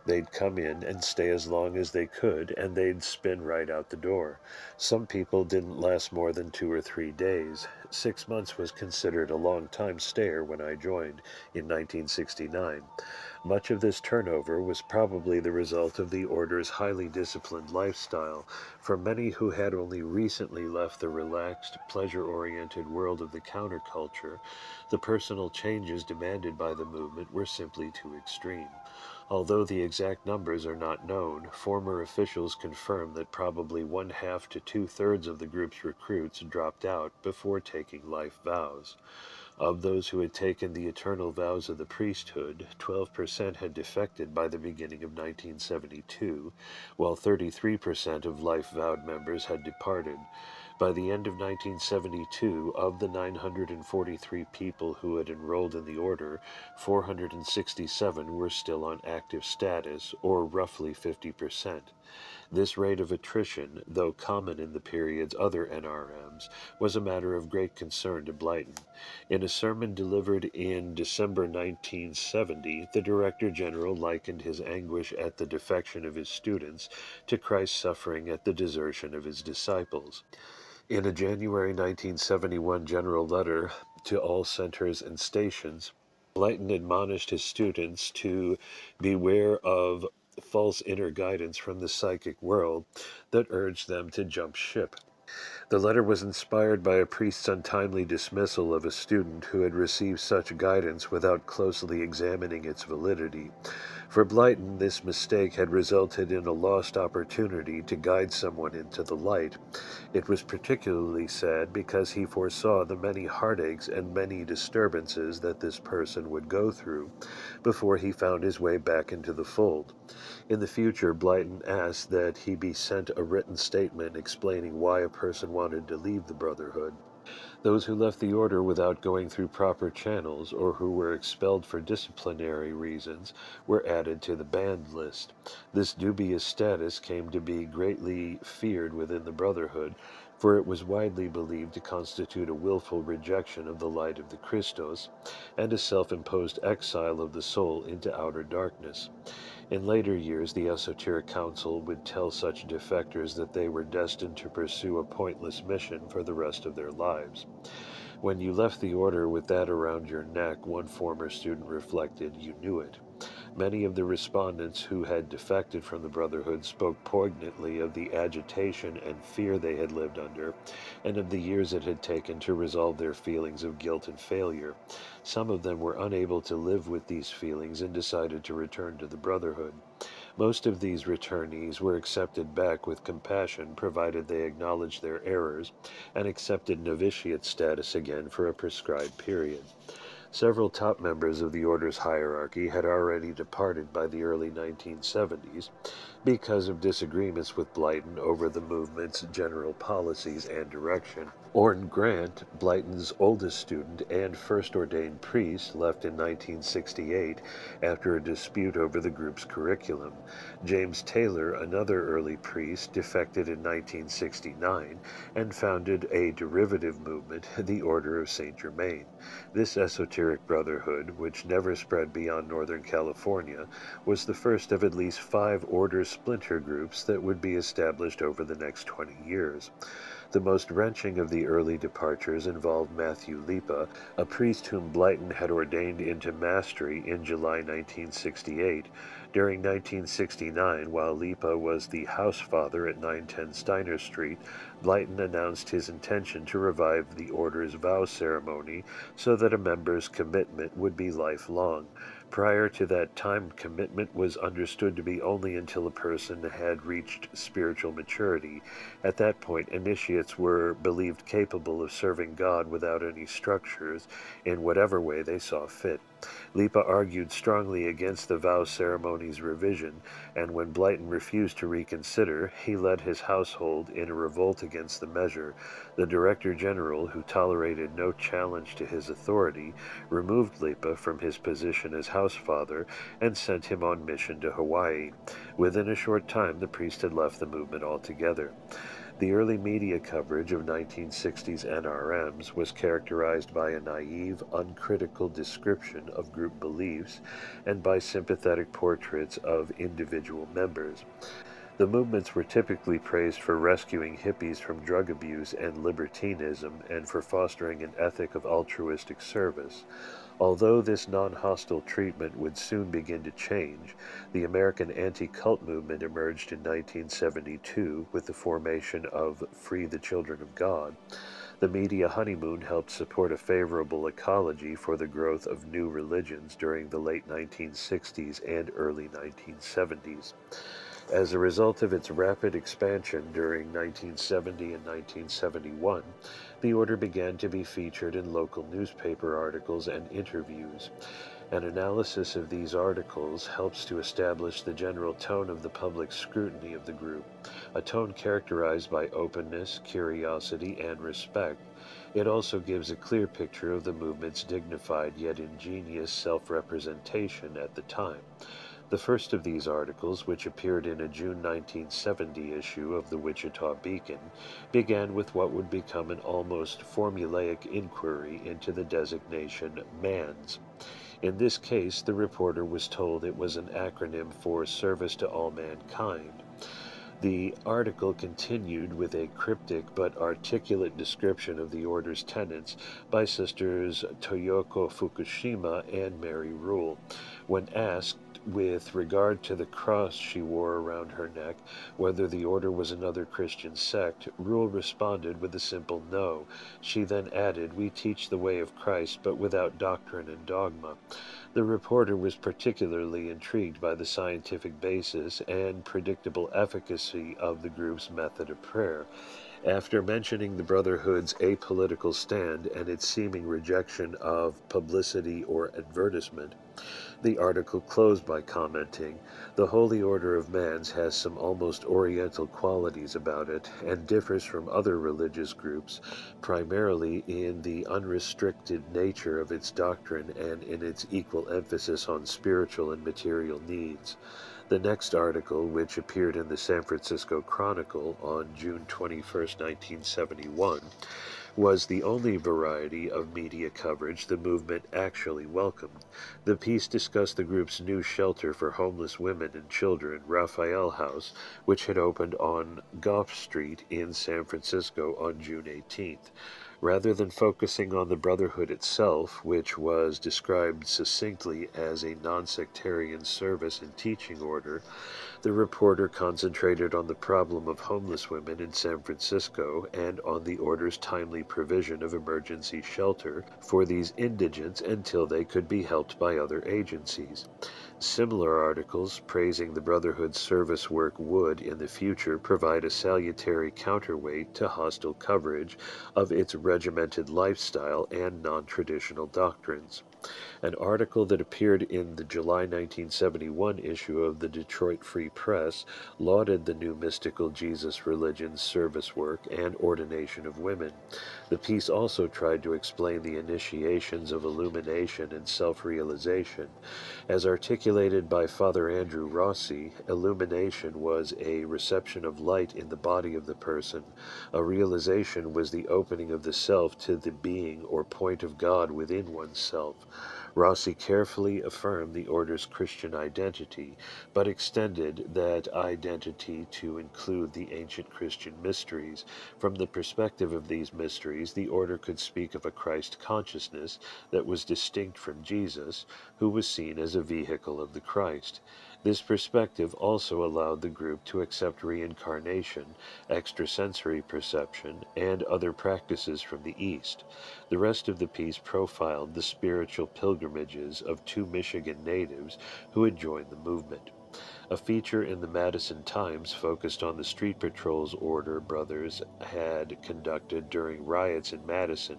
They'd come in and stay as long as they could, and they'd spin right out the door. Some people didn't last more than 2 or 3 days. 6 months was considered a long-time stayer when I joined in 1969. Much of this turnover was probably the result of the Order's highly disciplined lifestyle. For many who had only recently left the relaxed, pleasure-oriented world of the counterculture, the personal changes demanded by the movement were simply too extreme. Although the exact numbers are not known, former officials confirm that probably one-half to two-thirds of the group's recruits dropped out before taking life vows. Of those who had taken the eternal vows of the priesthood, 12% had defected by the beginning of 1972, while 33% of life-vowed members had departed. By the end of 1972, of the 943 people who had enrolled in the order, 467 were still on active status, or roughly 50%. This rate of attrition, though common in the period's other NRMs, was a matter of great concern to Blyton. In a sermon delivered in December 1970, the Director General likened his anguish at the defection of his students to Christ's suffering at the desertion of his disciples. In a January 1971 general letter to all centers and stations, Blyton admonished his students to beware of false inner guidance from the psychic world that urged them to jump ship. The letter was inspired by a priest's untimely dismissal of a student who had received such guidance without closely examining its validity. For Blyton, this mistake had resulted in a lost opportunity to guide someone into the light. It was particularly sad because he foresaw the many heartaches and many disturbances that this person would go through before he found his way back into the fold. In the future, Blyton asked that he be sent a written statement explaining why a person wanted to leave the Brotherhood. Those who left the order without going through proper channels or who were expelled for disciplinary reasons were added to the banned list. This dubious status came to be greatly feared within the Brotherhood, for it was widely believed to constitute a willful rejection of the light of the Christos and a self-imposed exile of the soul into outer darkness. In later years, the Esoteric Council would tell such defectors that they were destined to pursue a pointless mission for the rest of their lives. When you left the order with that around your neck, one former student reflected, you knew it. Many of the respondents who had defected from the Brotherhood spoke poignantly of the agitation and fear they had lived under, and of the years it had taken to resolve their feelings of guilt and failure. Some of them were unable to live with these feelings and decided to return to the Brotherhood. Most of these returnees were accepted back with compassion, provided they acknowledged their errors and accepted novitiate status again for a prescribed period. Several top members of the order's hierarchy had already departed by the early 1970s because of disagreements with Blyton over the movement's general policies and direction. Orrin Grant, Blyton's oldest student and first ordained priest, left in 1968 after a dispute over the group's curriculum. James Taylor, another early priest, defected in 1969 and founded a derivative movement, the Order of St. Germain. This esoteric brotherhood, which never spread beyond Northern California, was the first of at least 5 order splinter groups that would be established over the next 20 years. The most wrenching of the early departures involved Matthew Lipa, a priest whom Blyton had ordained into mastery in July 1968. During 1969, while Lipa was the house father at 910 Steiner Street, Blyton announced his intention to revive the order's vow ceremony so that a member's commitment would be lifelong. Prior to that time, commitment was understood to be only until a person had reached spiritual maturity. At that point, initiates were believed capable of serving God without any structures, in whatever way they saw fit. Lipa argued strongly against the vow ceremony's revision, and when Blyton refused to reconsider, he led his household in a revolt against the measure. The Director General, who tolerated no challenge to his authority, removed Lipa from his position as housefather and sent him on mission to Hawaii. Within a short time, the priest had left the movement altogether. The early media coverage of 1960s NRMs was characterized by a naive, uncritical description of group beliefs and by sympathetic portraits of individual members. The movements were typically praised for rescuing hippies from drug abuse and libertinism and for fostering an ethic of altruistic service. Although this non-hostile treatment would soon begin to change, the American anti-cult movement emerged in 1972 with the formation of Free the Children of God. The media honeymoon helped support a favorable ecology for the growth of new religions during the late 1960s and early 1970s. As a result of its rapid expansion during 1970 and 1971, the order began to be featured in local newspaper articles and interviews. An analysis of these articles helps to establish the general tone of the public scrutiny of the group, a tone characterized by openness, curiosity, and respect. It also gives a clear picture of the movement's dignified yet ingenious self-representation at the time. The first of these articles, which appeared in a June 1970 issue of the Wichita Beacon, began with what would become an almost formulaic inquiry into the designation "MANS." In this case, the reporter was told it was an acronym for Service to All Mankind. The article continued with a cryptic but articulate description of the order's tenets by Sisters Toyoko Fukushima and Mary Rule. When asked, with regard to the cross she wore around her neck, whether the order was another Christian sect, Rule responded with a simple no. She then added, "We teach the way of Christ, but without doctrine and dogma." The reporter was particularly intrigued by the scientific basis and predictable efficacy of the group's method of prayer. After mentioning the Brotherhood's apolitical stand and its seeming rejection of publicity or advertisement, the article closed by commenting, "The Holy Order of Mans has some almost oriental qualities about it and differs from other religious groups, primarily in the unrestricted nature of its doctrine and in its equal emphasis on spiritual and material needs." The next article, which appeared in the San Francisco Chronicle on June 21, 1971, was the only variety of media coverage the movement actually welcomed. The piece discussed the group's new shelter for homeless women and children, Raphael House, which had opened on Gough Street in San Francisco on June 18th. Rather than focusing on the Brotherhood itself, which was described succinctly as a non-sectarian service and teaching order, the reporter concentrated on the problem of homeless women in San Francisco and on the order's timely provision of emergency shelter for these indigents until they could be helped by other agencies. Similar articles praising the Brotherhood's service work would, in the future, provide a salutary counterweight to hostile coverage of its regimented lifestyle and non-traditional doctrines. An article that appeared in the July 1971 issue of the Detroit Free Press lauded the new mystical Jesus religion's service work and ordination of women. The piece also tried to explain the initiations of illumination and self-realization. As articulated by Father Andrew Rossi, illumination was a reception of light in the body of the person. A realization was the opening of the self to the being or point of God within oneself. Rossi carefully affirmed the order's Christian identity, but extended that identity to include the ancient Christian mysteries. From the perspective of these mysteries, the order could speak of a Christ consciousness that was distinct from Jesus, who was seen as a vehicle of the Christ. This perspective also allowed the group to accept reincarnation, extrasensory perception, and other practices from the East. The rest of the piece profiled the spiritual pilgrimages of two Michigan natives who had joined the movement. A feature in the Madison Times focused on the street patrols Order brothers had conducted during riots in Madison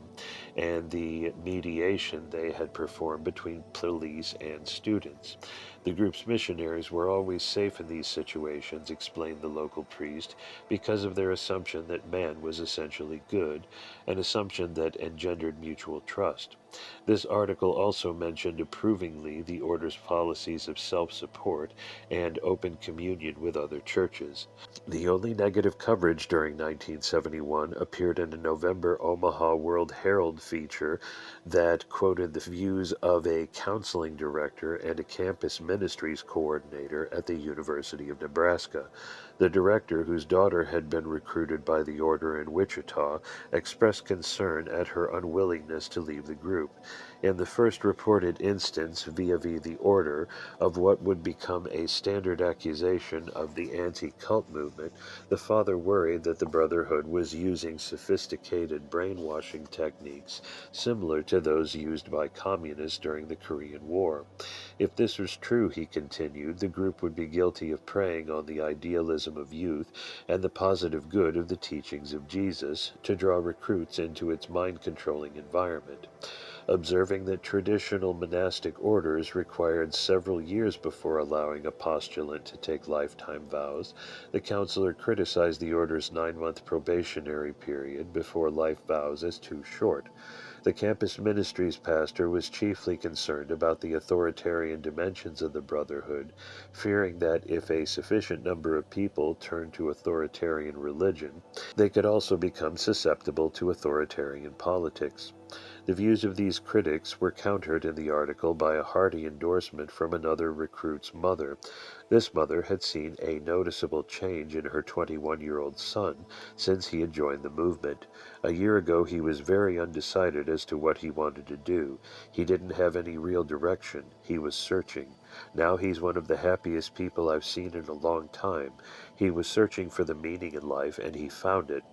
and the mediation they had performed between police and students. The group's missionaries were always safe in these situations, explained the local priest, because of their assumption that man was essentially good, an assumption that engendered mutual trust. This article also mentioned approvingly the order's policies of self-support and open communion with other churches. The only negative coverage during 1971 appeared in a November Omaha World Herald feature that quoted the views of a counseling director and a campus ministries coordinator at the University of Nebraska. The director, whose daughter had been recruited by the order in Wichita, expressed concern at her unwillingness to leave the group. In the first reported instance vis-a-vis the order of what would become a standard accusation of the anti-cult movement, the father worried that the Brotherhood was using sophisticated brainwashing techniques similar to those used by communists during the Korean War. If this was true, he continued, the group would be guilty of preying on the idealism of youth and the positive good of the teachings of Jesus to draw recruits into its mind-controlling environment. Observing that traditional monastic orders required several years before allowing a postulant to take lifetime vows, the counselor criticized the order's 9-month probationary period before life vows as too short. The campus ministries pastor was chiefly concerned about the authoritarian dimensions of the Brotherhood, fearing that if a sufficient number of people turned to authoritarian religion, they could also become susceptible to authoritarian politics. The views of these critics were countered in the article by a hearty endorsement from another recruit's mother. This mother had seen a noticeable change in her 21-year-old son since he had joined the movement. A year ago he was very undecided as to what he wanted to do. He didn't have any real direction. He was searching. Now he's one of the happiest people I've seen in a long time. He was searching for the meaning in life, and he found it.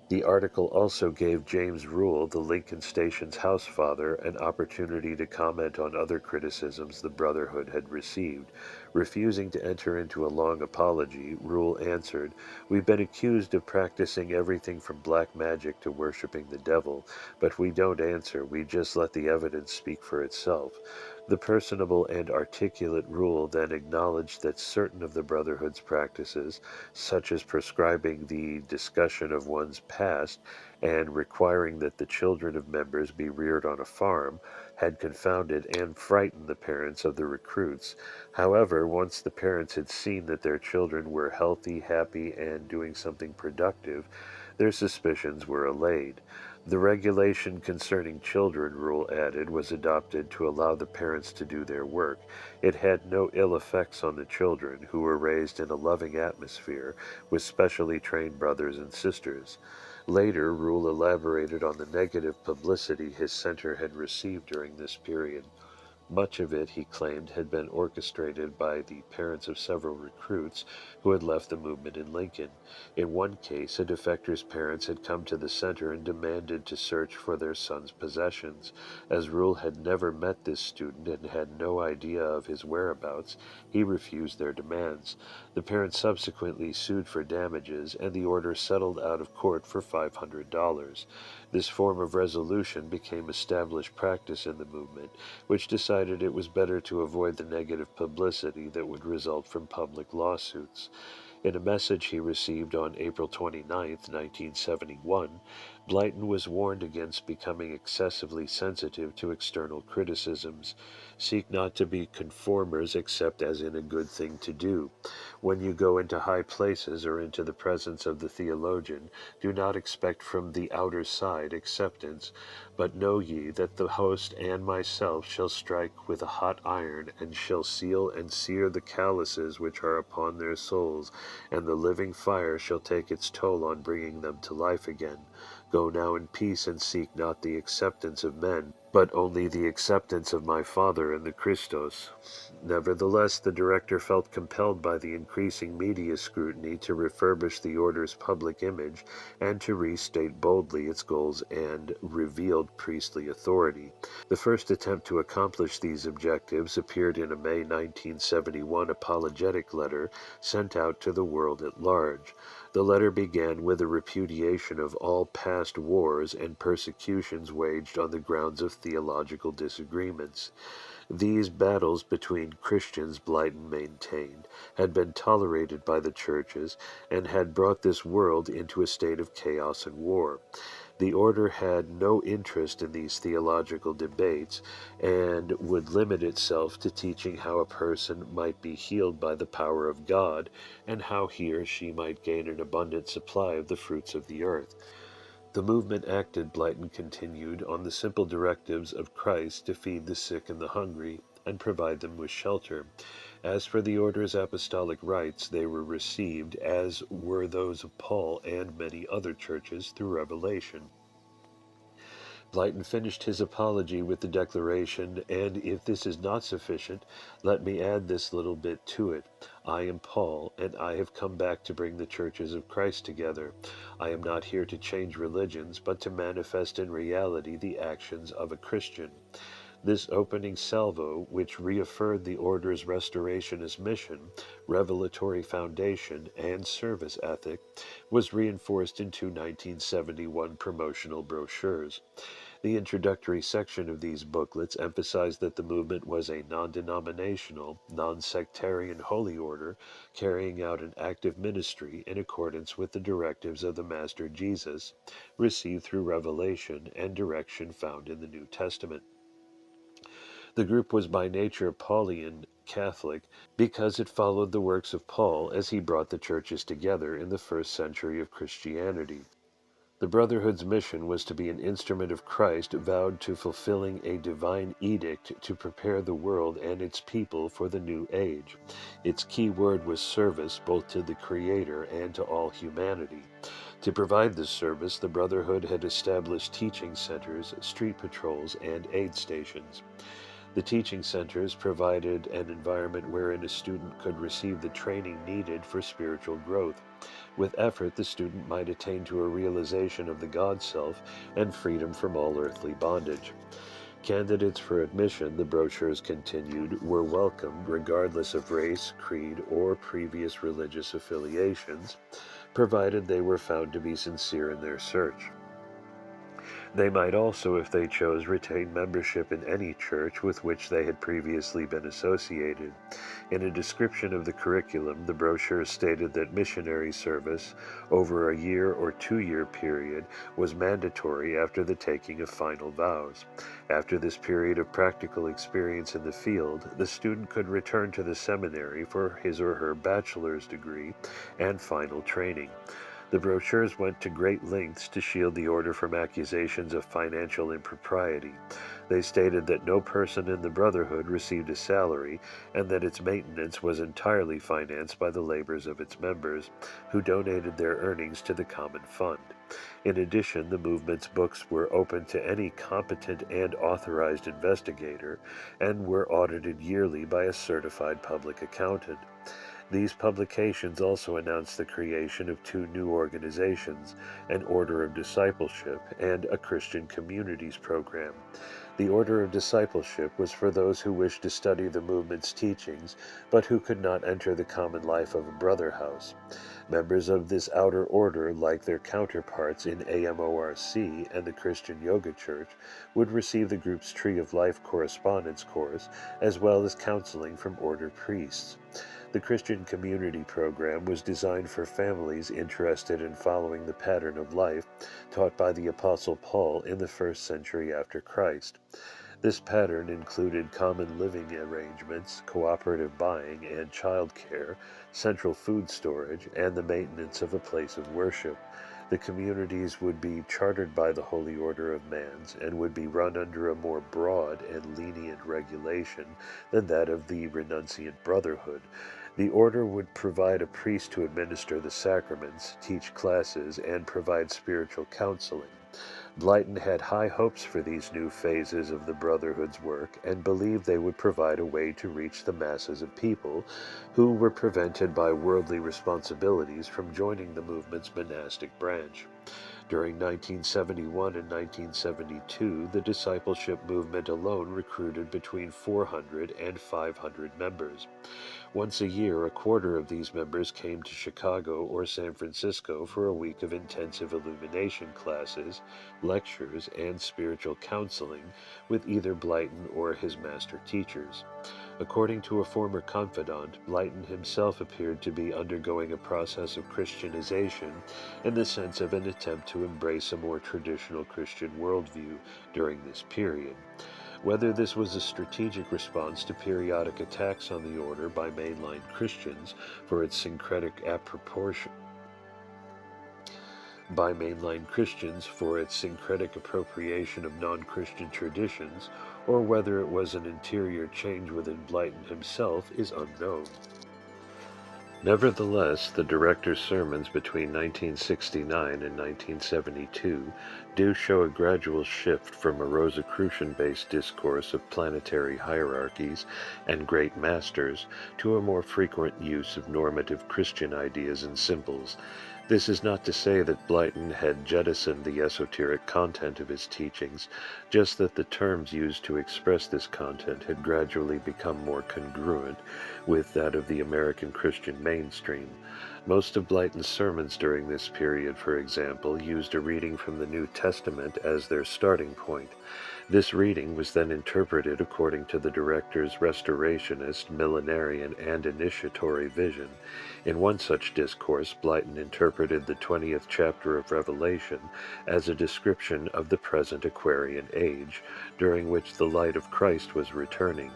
The article also gave James Rule, the Lincoln Station's housefather, an opportunity to comment on other criticisms the Brotherhood had received. Refusing to enter into a long apology, Rule answered, "We've been accused of practicing everything from black magic to worshiping the devil, but we don't answer, we just let the evidence speak for itself." The personable and articulate Rule then acknowledged that certain of the Brotherhood's practices, such as prescribing the discussion of one's past and requiring that the children of members be reared on a farm, had confounded and frightened the parents of the recruits. However, once the parents had seen that their children were healthy, happy, and doing something productive, their suspicions were allayed. The regulation concerning children, Rule added, was adopted to allow the parents to do their work. It had no ill effects on the children, who were raised in a loving atmosphere with specially trained brothers and sisters. Later, Rule elaborated on the negative publicity his center had received during this period. Much of it, he claimed, had been orchestrated by the parents of several recruits who had left the movement in Lincoln. In one case, a defector's parents had come to the center and demanded to search for their son's possessions. As Rule had never met this student and had no idea of his whereabouts, he refused their demands. The parents subsequently sued for damages, and the order settled out of court for $500. This form of resolution became established practice in the movement, which decided it was better to avoid the negative publicity that would result from public lawsuits. In a message he received on April 29, 1971, Blyton was warned against becoming excessively sensitive to external criticisms. Seek not to be conformers except as in a good thing to do. When you go into high places or into the presence of the theologian, do not expect from the outer side acceptance, but know ye that the host and myself shall strike with a hot iron, and shall seal and sear the calluses which are upon their souls, and the living fire shall take its toll on bringing them to life again. Go now in peace, and seek not the acceptance of men, but only the acceptance of my Father and the Christos. Nevertheless, the director felt compelled by the increasing media scrutiny to refurbish the order's public image and to restate boldly its goals and revealed priestly authority. The first attempt to accomplish these objectives appeared in a May 1971 apologetic letter sent out to the world at large. The letter began with a repudiation of all past wars and persecutions waged on the grounds of theological disagreements. These battles between Christians, Blyton maintained, had been tolerated by the churches and had brought this world into a state of chaos and war. The order had no interest in these theological debates and would limit itself to teaching how a person might be healed by the power of God and how he or she might gain an abundant supply of the fruits of the earth. The movement acted, Blyton continued, on the simple directives of Christ to feed the sick and the hungry and provide them with shelter. As for the order's apostolic rights, they were received, as were those of Paul and many other churches, through revelation. Blyton finished his apology with the declaration, "And if this is not sufficient, let me add this little bit to it. I am Paul, and I have come back to bring the churches of Christ together. I am not here to change religions, but to manifest in reality the actions of a Christian." This opening salvo, which reaffirmed the order's restorationist mission, revelatory foundation, and service ethic, was reinforced in two 1971 promotional brochures. The introductory section of these booklets emphasized that the movement was a non-denominational, non-sectarian holy order carrying out an active ministry in accordance with the directives of the Master Jesus, received through revelation and direction found in the New Testament. The group was by nature Pauline Catholic because it followed the works of Paul as he brought the churches together in the first century of Christianity. The Brotherhood's mission was to be an instrument of Christ vowed to fulfilling a divine edict to prepare the world and its people for the new age. Its key word was service, both to the Creator and to all humanity. To provide this service, the Brotherhood had established teaching centers, street patrols, and aid stations. The teaching centers provided an environment wherein a student could receive the training needed for spiritual growth. With effort, the student might attain to a realization of the God self and freedom from all earthly bondage. Candidates for admission, the brochures continued, were welcomed regardless of race, creed, or previous religious affiliations, provided they were found to be sincere in their search. They might also, if they chose, retain membership in any church with which they had previously been associated. In a description of the curriculum, the brochure stated that missionary service over a year or 2-year period was mandatory after the taking of final vows. After this period of practical experience in the field, the student could return to the seminary for his or her bachelor's degree and final training. The brochures went to great lengths to shield the order from accusations of financial impropriety. They stated that no person in the Brotherhood received a salary and that its maintenance was entirely financed by the labors of its members, who donated their earnings to the common fund. In addition, the movement's books were open to any competent and authorized investigator and were audited yearly by a certified public accountant. These publications also announced the creation of 2 new organizations, an Order of Discipleship and a Christian Communities program. The Order of Discipleship was for those who wished to study the movement's teachings, but who could not enter the common life of a brother house. Members of this outer order, like their counterparts in AMORC and the Christian Yoga Church, would receive the group's Tree of Life correspondence course, as well as counseling from order priests. The Christian Community Program was designed for families interested in following the pattern of life taught by the Apostle Paul in the 1st century after Christ. This pattern included common living arrangements, cooperative buying and child care, central food storage, and the maintenance of a place of worship. The communities would be chartered by the Holy Order of Mans and would be run under a more broad and lenient regulation than that of the Renunciant Brotherhood. The order would provide a priest to administer the sacraments, teach classes, and provide spiritual counseling. Blyton had high hopes for these new phases of the Brotherhood's work and believed they would provide a way to reach the masses of people who were prevented by worldly responsibilities from joining the movement's monastic branch. During 1971 and 1972, the discipleship movement alone recruited between 400 and 500 members. Once a year, a quarter of these members came to Chicago or San Francisco for a week of intensive illumination classes, lectures, and spiritual counseling with either Blyton or his master teachers. According to a former confidant, Blyton himself appeared to be undergoing a process of Christianization in the sense of an attempt to embrace a more traditional Christian worldview during this period. Whether this was a strategic response to periodic attacks on the order by mainline Christians for its syncretic appropriation of non-Christian traditions, or whether it was an interior change within Blyton himself, is unknown. Nevertheless, the director's sermons between 1969 and 1972 do show a gradual shift from a Rosicrucian-based discourse of planetary hierarchies and great masters to a more frequent use of normative Christian ideas and symbols. This is not to say that Blyton had jettisoned the esoteric content of his teachings, just that the terms used to express this content had gradually become more congruent with that of the American Christian mainstream. Most of Blyton's sermons during this period, for example, used a reading from the New Testament as their starting point. This reading was then interpreted according to the director's restorationist, millenarian, and initiatory vision. In one such discourse, Blyton interpreted the 20th chapter of Revelation as a description of the present Aquarian age, during which the light of Christ was returning.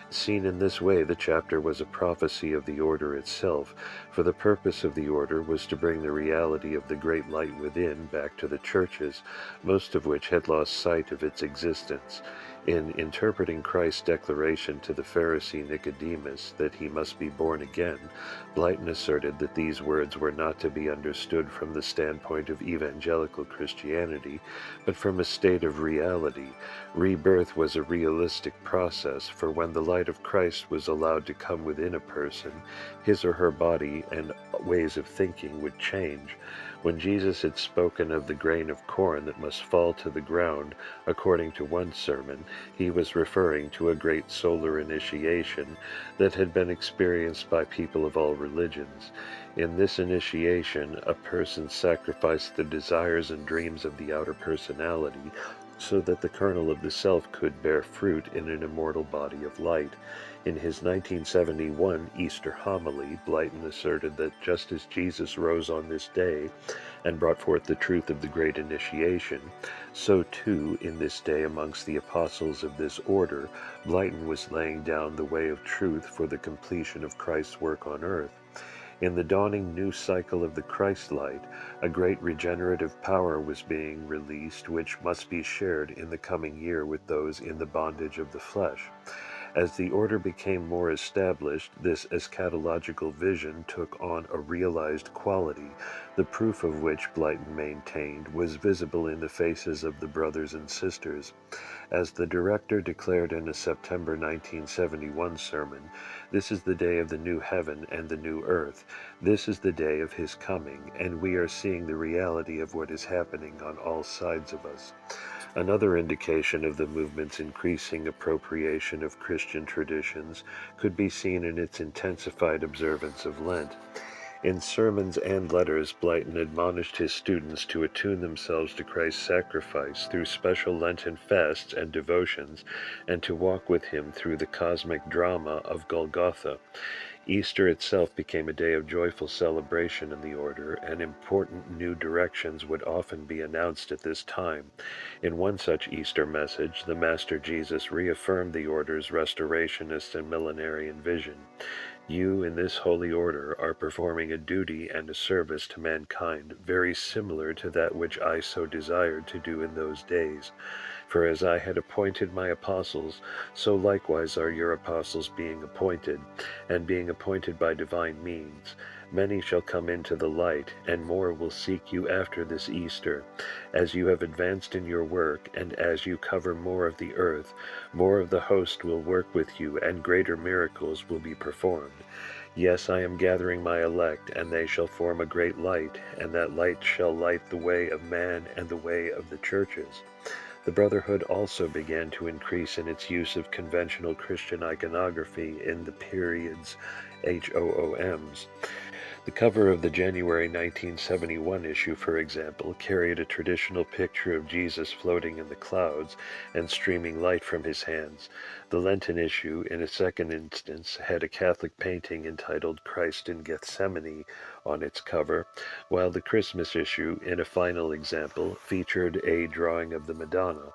Seen in this way, the chapter was a prophecy of the order itself, for the purpose of the order was to bring the reality of the great light within back to the churches, most of which had lost sight of its existence. In interpreting Christ's declaration to the Pharisee Nicodemus that he must be born again, Blyton asserted that these words were not to be understood from the standpoint of evangelical Christianity, but from a state of reality. Rebirth was a realistic process, for when the light of Christ was allowed to come within a person, his or her body and ways of thinking would change. When Jesus had spoken of the grain of corn that must fall to the ground, according to one sermon, he was referring to a great solar initiation that had been experienced by people of all religions. In this initiation, a person sacrificed the desires and dreams of the outer personality, so that the kernel of the self could bear fruit in an immortal body of light. In his 1971 Easter homily, Blyton asserted that just as Jesus rose on this day and brought forth the truth of the great initiation, so too, in this day amongst the apostles of this order, Blyton was laying down the way of truth for the completion of Christ's work on earth. In the dawning new cycle of the Christ light, a great regenerative power was being released which must be shared in the coming year with those in the bondage of the flesh. As the order became more established, this eschatological vision took on a realized quality, the proof of which Blyton maintained was visible in the faces of the brothers and sisters. As the director declared in a September 1971 sermon, "This is the day of the new heaven and the new earth. This is the day of his coming, and we are seeing the reality of what is happening on all sides of us." Another indication of the movement's increasing appropriation of Christian traditions could be seen in its intensified observance of Lent. In sermons and letters, Blyton admonished his students to attune themselves to Christ's sacrifice through special Lenten fasts and devotions, and to walk with him through the cosmic drama of Golgotha. Easter itself became a day of joyful celebration in the order, and important new directions would often be announced at this time. In one such Easter message, the Master Jesus reaffirmed the order's restorationist and millenarian vision. "You, in this holy order, are performing a duty and a service to mankind very similar to that which I so desired to do in those days. For as I had appointed my apostles, so likewise are your apostles being appointed, and being appointed by divine means. Many shall come into the light, and more will seek you after this Easter. As you have advanced in your work, and as you cover more of the earth, more of the host will work with you, and greater miracles will be performed. Yes, I am gathering my elect, and they shall form a great light, and that light shall light the way of man and the way of the churches." The Brotherhood also began to increase in its use of conventional Christian iconography in the period's HOOMs. The cover of the January 1971 issue, for example, carried a traditional picture of Jesus floating in the clouds and streaming light from his hands. The Lenten issue, in a second instance, had a Catholic painting entitled Christ in Gethsemane on its cover, while the Christmas issue, in a final example, featured a drawing of the Madonna.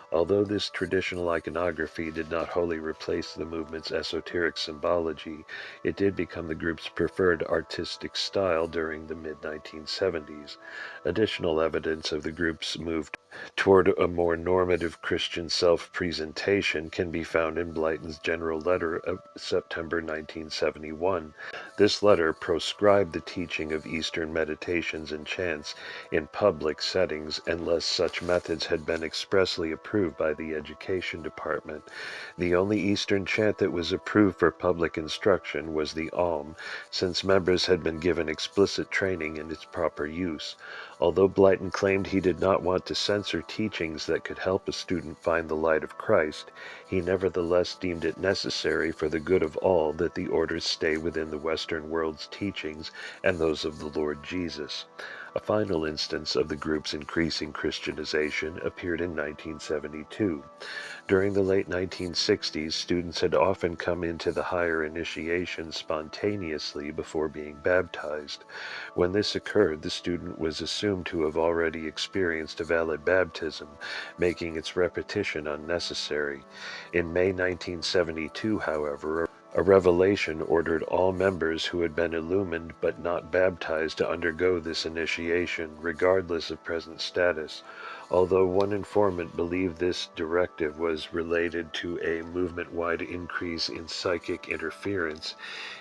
Although this traditional iconography did not wholly replace the movement's esoteric symbology, it did become the group's preferred artistic style during the mid-1970s. Additional evidence of the group's move toward a more normative Christian self-presentation can be found in Blyton's general letter of September 1971. This letter proscribed the teaching of Eastern meditations and chants in public settings unless such methods had been expressly approved by the Education Department. The only Eastern chant that was approved for public instruction was the Om, since members had been given explicit training in its proper use. Although Blyton claimed he did not want to censor teachings that could help a student find the light of Christ, he nevertheless deemed it necessary for the good of all that the orders stay within the Western world's teachings and those of the Lord Jesus. A final instance of the group's increasing Christianization appeared in 1972. During the late 1960s, students had often come into the higher initiation spontaneously before being baptized. When this occurred, the student was assumed to have already experienced a valid baptism, making its repetition unnecessary. In May 1972, however, a revelation ordered all members who had been illumined but not baptized to undergo this initiation, regardless of present status. Although one informant believed this directive was related to a movement-wide increase in psychic interference,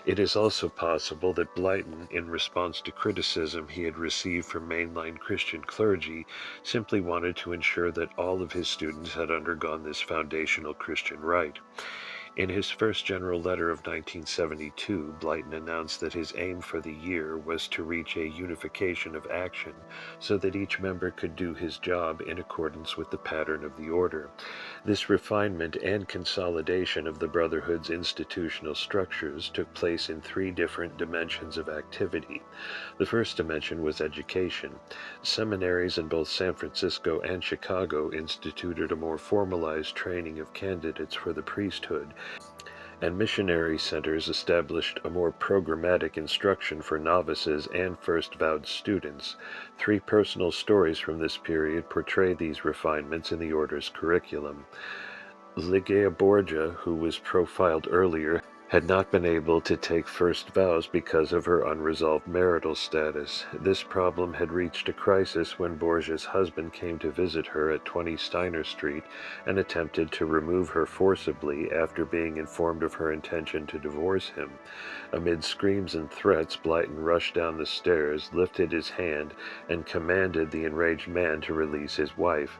it is also possible that Blyton, in response to criticism he had received from mainline Christian clergy, simply wanted to ensure that all of his students had undergone this foundational Christian rite. In his first general letter of 1972, Blyton announced that his aim for the year was to reach a unification of action so that each member could do his job in accordance with the pattern of the order. This refinement and consolidation of the Brotherhood's institutional structures took place in three different dimensions of activity. The first dimension was education. Seminaries in both San Francisco and Chicago instituted a more formalized training of candidates for the priesthood, and missionary centers established a more programmatic instruction for novices and first vowed students. Three personal stories from this period portray these refinements in the order's curriculum. Ligeia Borgia, who was profiled earlier, had not been able to take first vows because of her unresolved marital status. This problem had reached a crisis when Borgia's husband came to visit her at 20 Steiner Street and attempted to remove her forcibly after being informed of her intention to divorce him. Amid screams and threats, Blyton rushed down the stairs, lifted his hand, and commanded the enraged man to release his wife.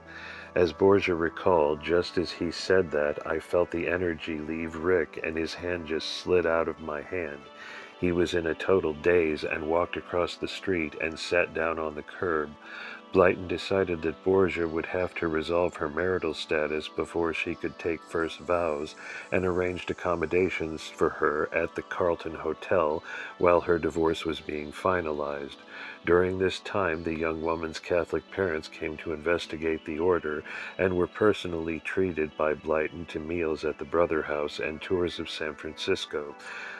As Borgia recalled, just as he said that, I felt the energy leave Rick and his hand just slid out of my hand. He was in a total daze and walked across the street and sat down on the curb. Blyton decided that Borgia would have to resolve her marital status before she could take first vows, and arranged accommodations for her at the Carlton Hotel while her divorce was being finalized. During this time, the young woman's Catholic parents came to investigate the order and were personally treated by Blyton to meals at the Brother House and tours of San Francisco.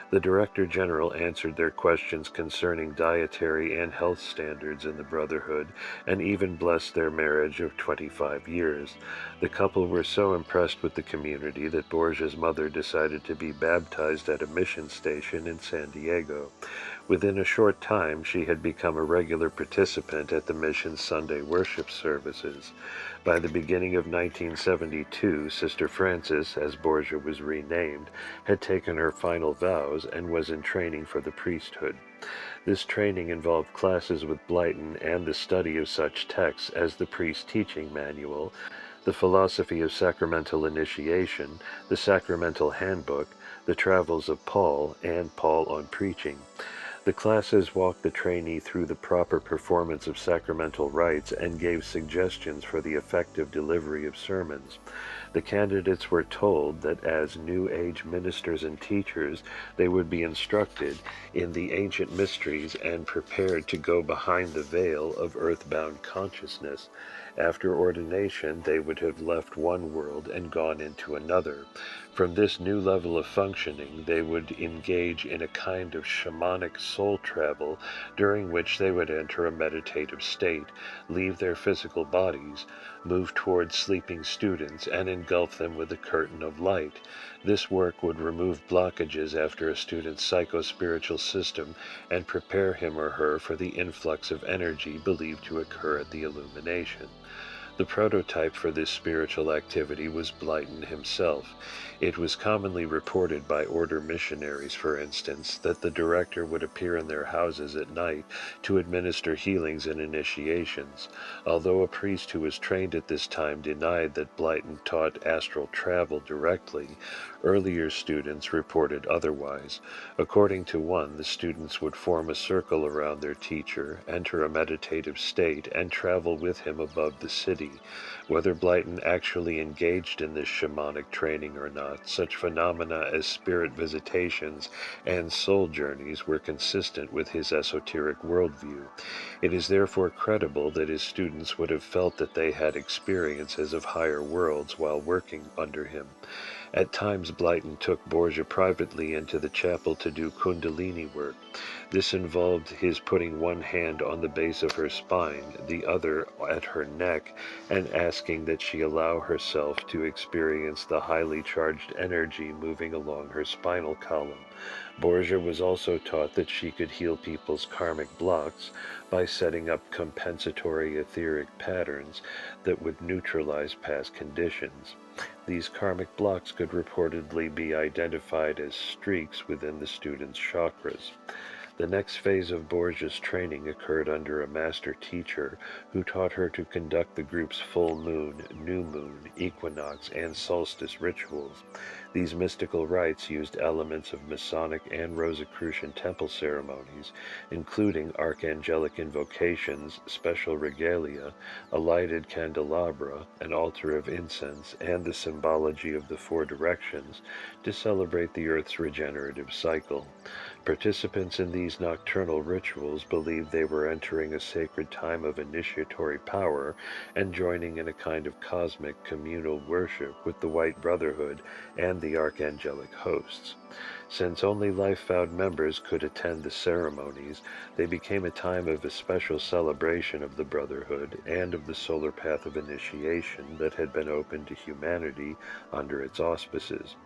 The Director General answered their questions concerning dietary and health standards in the Brotherhood, and even blessed their marriage of 25 years. The couple were so impressed with the community that Borgia's mother decided to be baptized at a mission station in San Diego. Within a short time, she had become a regular participant at the mission's Sunday worship services. By the beginning of 1972, Sister Frances, as Borgia was renamed, had taken her final vows and was in training for the priesthood. This training involved classes with Blyton and the study of such texts as the Priest Teaching Manual, the Philosophy of Sacramental Initiation, the Sacramental Handbook, the Travels of Paul, and Paul on Preaching. The classes walked the trainee through the proper performance of sacramental rites and gave suggestions for the effective delivery of sermons. The candidates were told that as New Age ministers and teachers, they would be instructed in the ancient mysteries and prepared to go behind the veil of earthbound consciousness. After ordination, they would have left one world and gone into another. From this new level of functioning, they would engage in a kind of shamanic soul travel during which they would enter a meditative state, leave their physical bodies, move towards sleeping students, and engulf them with a curtain of light. This work would remove blockages after a student's psycho-spiritual system and prepare him or her for the influx of energy believed to occur at the illumination. The prototype for this spiritual activity was Blyton himself. It was commonly reported by order missionaries, for instance, that the director would appear in their houses at night to administer healings and initiations. Although a priest who was trained at this time denied that Blyton taught astral travel directly, earlier students reported otherwise. According to one, the students would form a circle around their teacher, enter a meditative state, and travel with him above the city. Whether Blyton actually engaged in this shamanic training or not, such phenomena as spirit visitations and soul journeys were consistent with his esoteric worldview. It is therefore credible that his students would have felt that they had experiences of higher worlds while working under him. At times Blyton took Borgia privately into the chapel to do kundalini work. This involved his putting one hand on the base of her spine, the other at her neck, and asking that she allow herself to experience the highly charged energy moving along her spinal column. Borgia was also taught that she could heal people's karmic blocks by setting up compensatory etheric patterns that would neutralize past conditions. These karmic blocks could reportedly be identified as streaks within the student's chakras. The next phase of Borgia's training occurred under a master teacher who taught her to conduct the group's full moon, new moon, equinox, and solstice rituals. These mystical rites used elements of Masonic and Rosicrucian temple ceremonies, including archangelic invocations, special regalia, a lighted candelabra, an altar of incense, and the symbology of the four directions to celebrate the Earth's regenerative cycle. Participants in these nocturnal rituals believed they were entering a sacred time of initiatory power and joining in a kind of cosmic communal worship with the White Brotherhood and the archangelic hosts. Since only life-vowed members could attend the ceremonies, they became a time of especial celebration of the Brotherhood and of the solar path of initiation that had been opened to humanity under its auspices.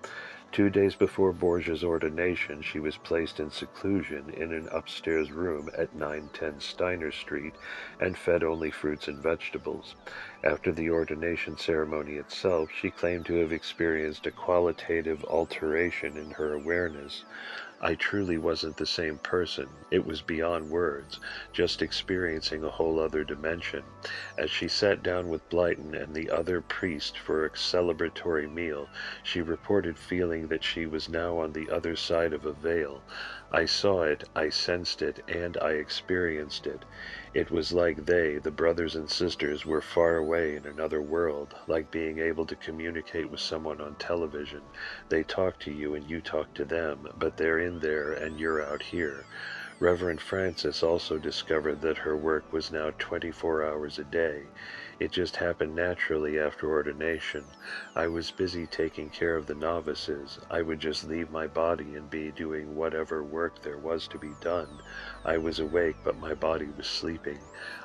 2 days before Borgia's ordination, she was placed in seclusion in an upstairs room at 910 Steiner Street and fed only fruits and vegetables. After the ordination ceremony itself, she claimed to have experienced a qualitative alteration in her awareness. I truly wasn't the same person. It was beyond words, just experiencing a whole other dimension. As she sat down with Blyton and the other priest for a celebratory meal, she reported feeling that she was now on the other side of a veil. I saw it, I sensed it, and I experienced it. It was like they, the brothers and sisters, were far away in another world, like being able to communicate with someone on television. They talk to you and you talk to them, but they're in there and you're out here. Reverend Frances also discovered that her work was now 24 hours a day. It just happened naturally after ordination. I was busy taking care of the novices. I would just leave my body and be doing whatever work there was to be done. I was awake, but my body was sleeping.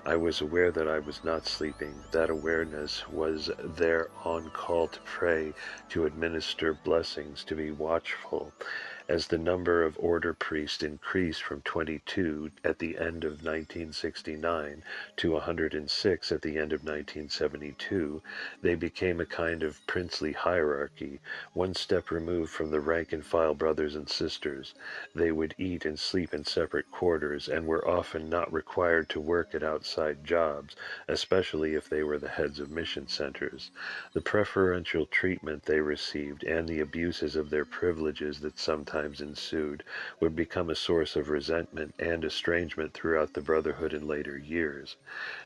I was aware that I was not sleeping. That awareness was there on call to pray, to administer blessings, to be watchful. As the number of order priests increased from 22 at the end of 1969 to 106 at the end of 1972, they became a kind of princely hierarchy, one step removed from the rank-and-file brothers and sisters. They would eat and sleep in separate quarters and were often not required to work at outside jobs, especially if they were the heads of mission centers. The preferential treatment they received and the abuses of their privileges that sometimes sometimes ensued, would become a source of resentment and estrangement throughout the Brotherhood in later years.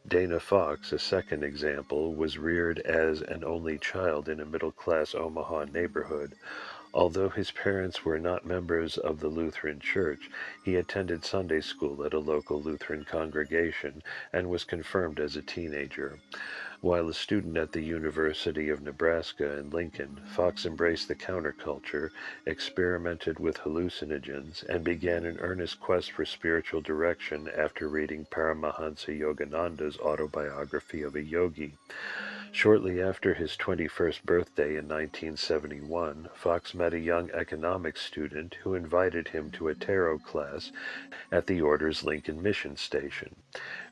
Dana Fox, a second example, was reared as an only child in a middle-class Omaha neighborhood. Although his parents were not members of the Lutheran Church, he attended Sunday school at a local Lutheran congregation and was confirmed as a teenager. While a student at the University of Nebraska in Lincoln, Fox embraced the counterculture, experimented with hallucinogens, and began an earnest quest for spiritual direction after reading Paramahansa Yogananda's autobiography of a yogi. Shortly after his 21st birthday in 1971, Fox met a young economics student who invited him to a tarot class at the Order's Lincoln Mission Station.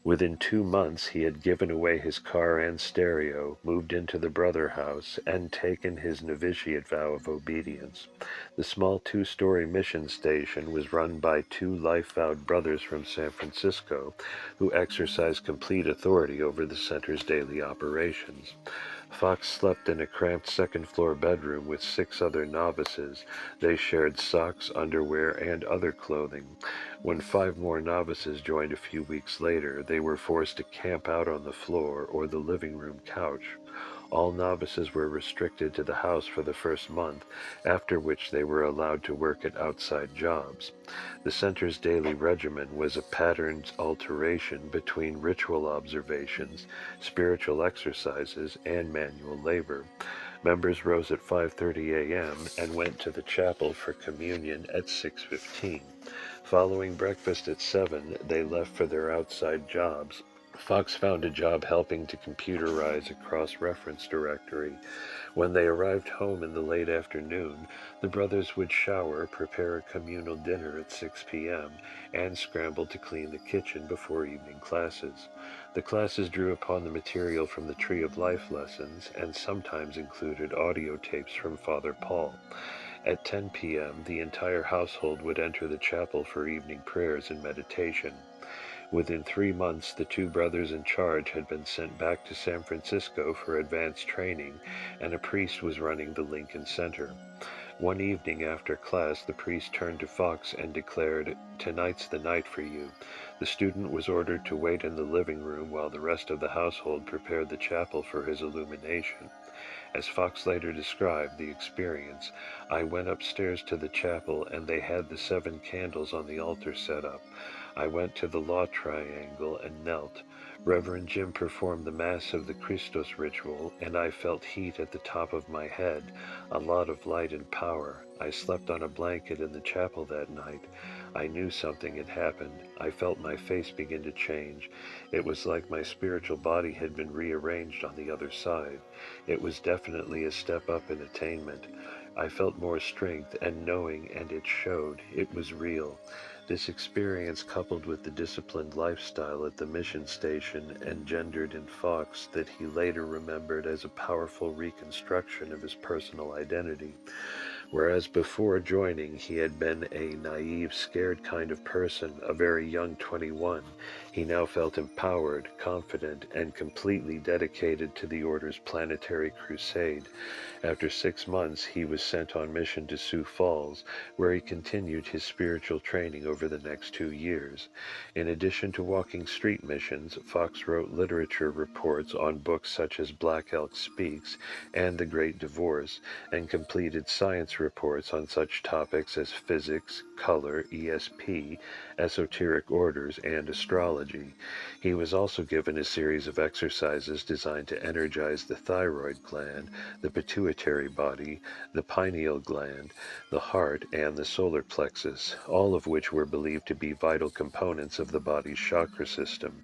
Within 2 months, he had given away his car and stereo, moved into the brother house, and taken his novitiate vow of obedience. The small 2-story mission station was run by 2 life-vowed brothers from San Francisco, who exercised complete authority over the center's daily operations. Fox slept in a cramped second-floor bedroom with 6 other novices. They shared socks, underwear, and other clothing. When 5 more novices joined a few weeks later, they were forced to camp out on the floor or the living room couch. All novices were restricted to the house for the first month, after which they were allowed to work at outside jobs. The center's daily regimen was a patterned alternation between ritual observations, spiritual exercises, and manual labor. Members rose at 5:30 a.m. and went to the chapel for communion at 6:15. Following breakfast at 7, they left for their outside jobs. Fox found a job helping to computerize a cross-reference directory. When they arrived home in the late afternoon, the brothers would shower, prepare a communal dinner at 6 p.m., and scramble to clean the kitchen before evening classes. The classes drew upon the material from the Tree of Life lessons and sometimes included audio tapes from Father Paul. At 10 p.m., the entire household would enter the chapel for evening prayers and meditation. Within 3 months, the 2 brothers in charge had been sent back to San Francisco for advanced training, and a priest was running the Lincoln Center. One evening after class, the priest turned to Fox and declared, "Tonight's the night for you." The student was ordered to wait in the living room while the rest of the household prepared the chapel for his illumination. As Fox later described the experience, "I went upstairs to the chapel and they had the 7 candles on the altar set up. I went to the law triangle and knelt. Reverend Jim performed the Mass of the Christos ritual, and I felt heat at the top of my head, a lot of light and power. I slept on a blanket in the chapel that night. I knew something had happened. I felt my face begin to change. It was like my spiritual body had been rearranged on the other side. It was definitely a step up in attainment. I felt more strength and knowing, and it showed. It was real." This experience, coupled with the disciplined lifestyle at the mission station, engendered in Fox that he later remembered as a powerful reconstruction of his personal identity. Whereas before joining, he had been a naive, scared kind of person, a very young 21, he now felt empowered, confident, and completely dedicated to the Order's planetary crusade. After 6 months, he was sent on mission to Sioux Falls, where he continued his spiritual training over the next 2 years. In addition to walking street missions, Fox wrote literature reports on books such as Black Elk Speaks and The Great Divorce, and completed science reports on such topics as physics, color, ESP, esoteric orders, and astrology. He was also given a series of exercises designed to energize the thyroid gland, the pituitary body, the pineal gland, the heart, and the solar plexus, all of which were believed to be vital components of the body's chakra system.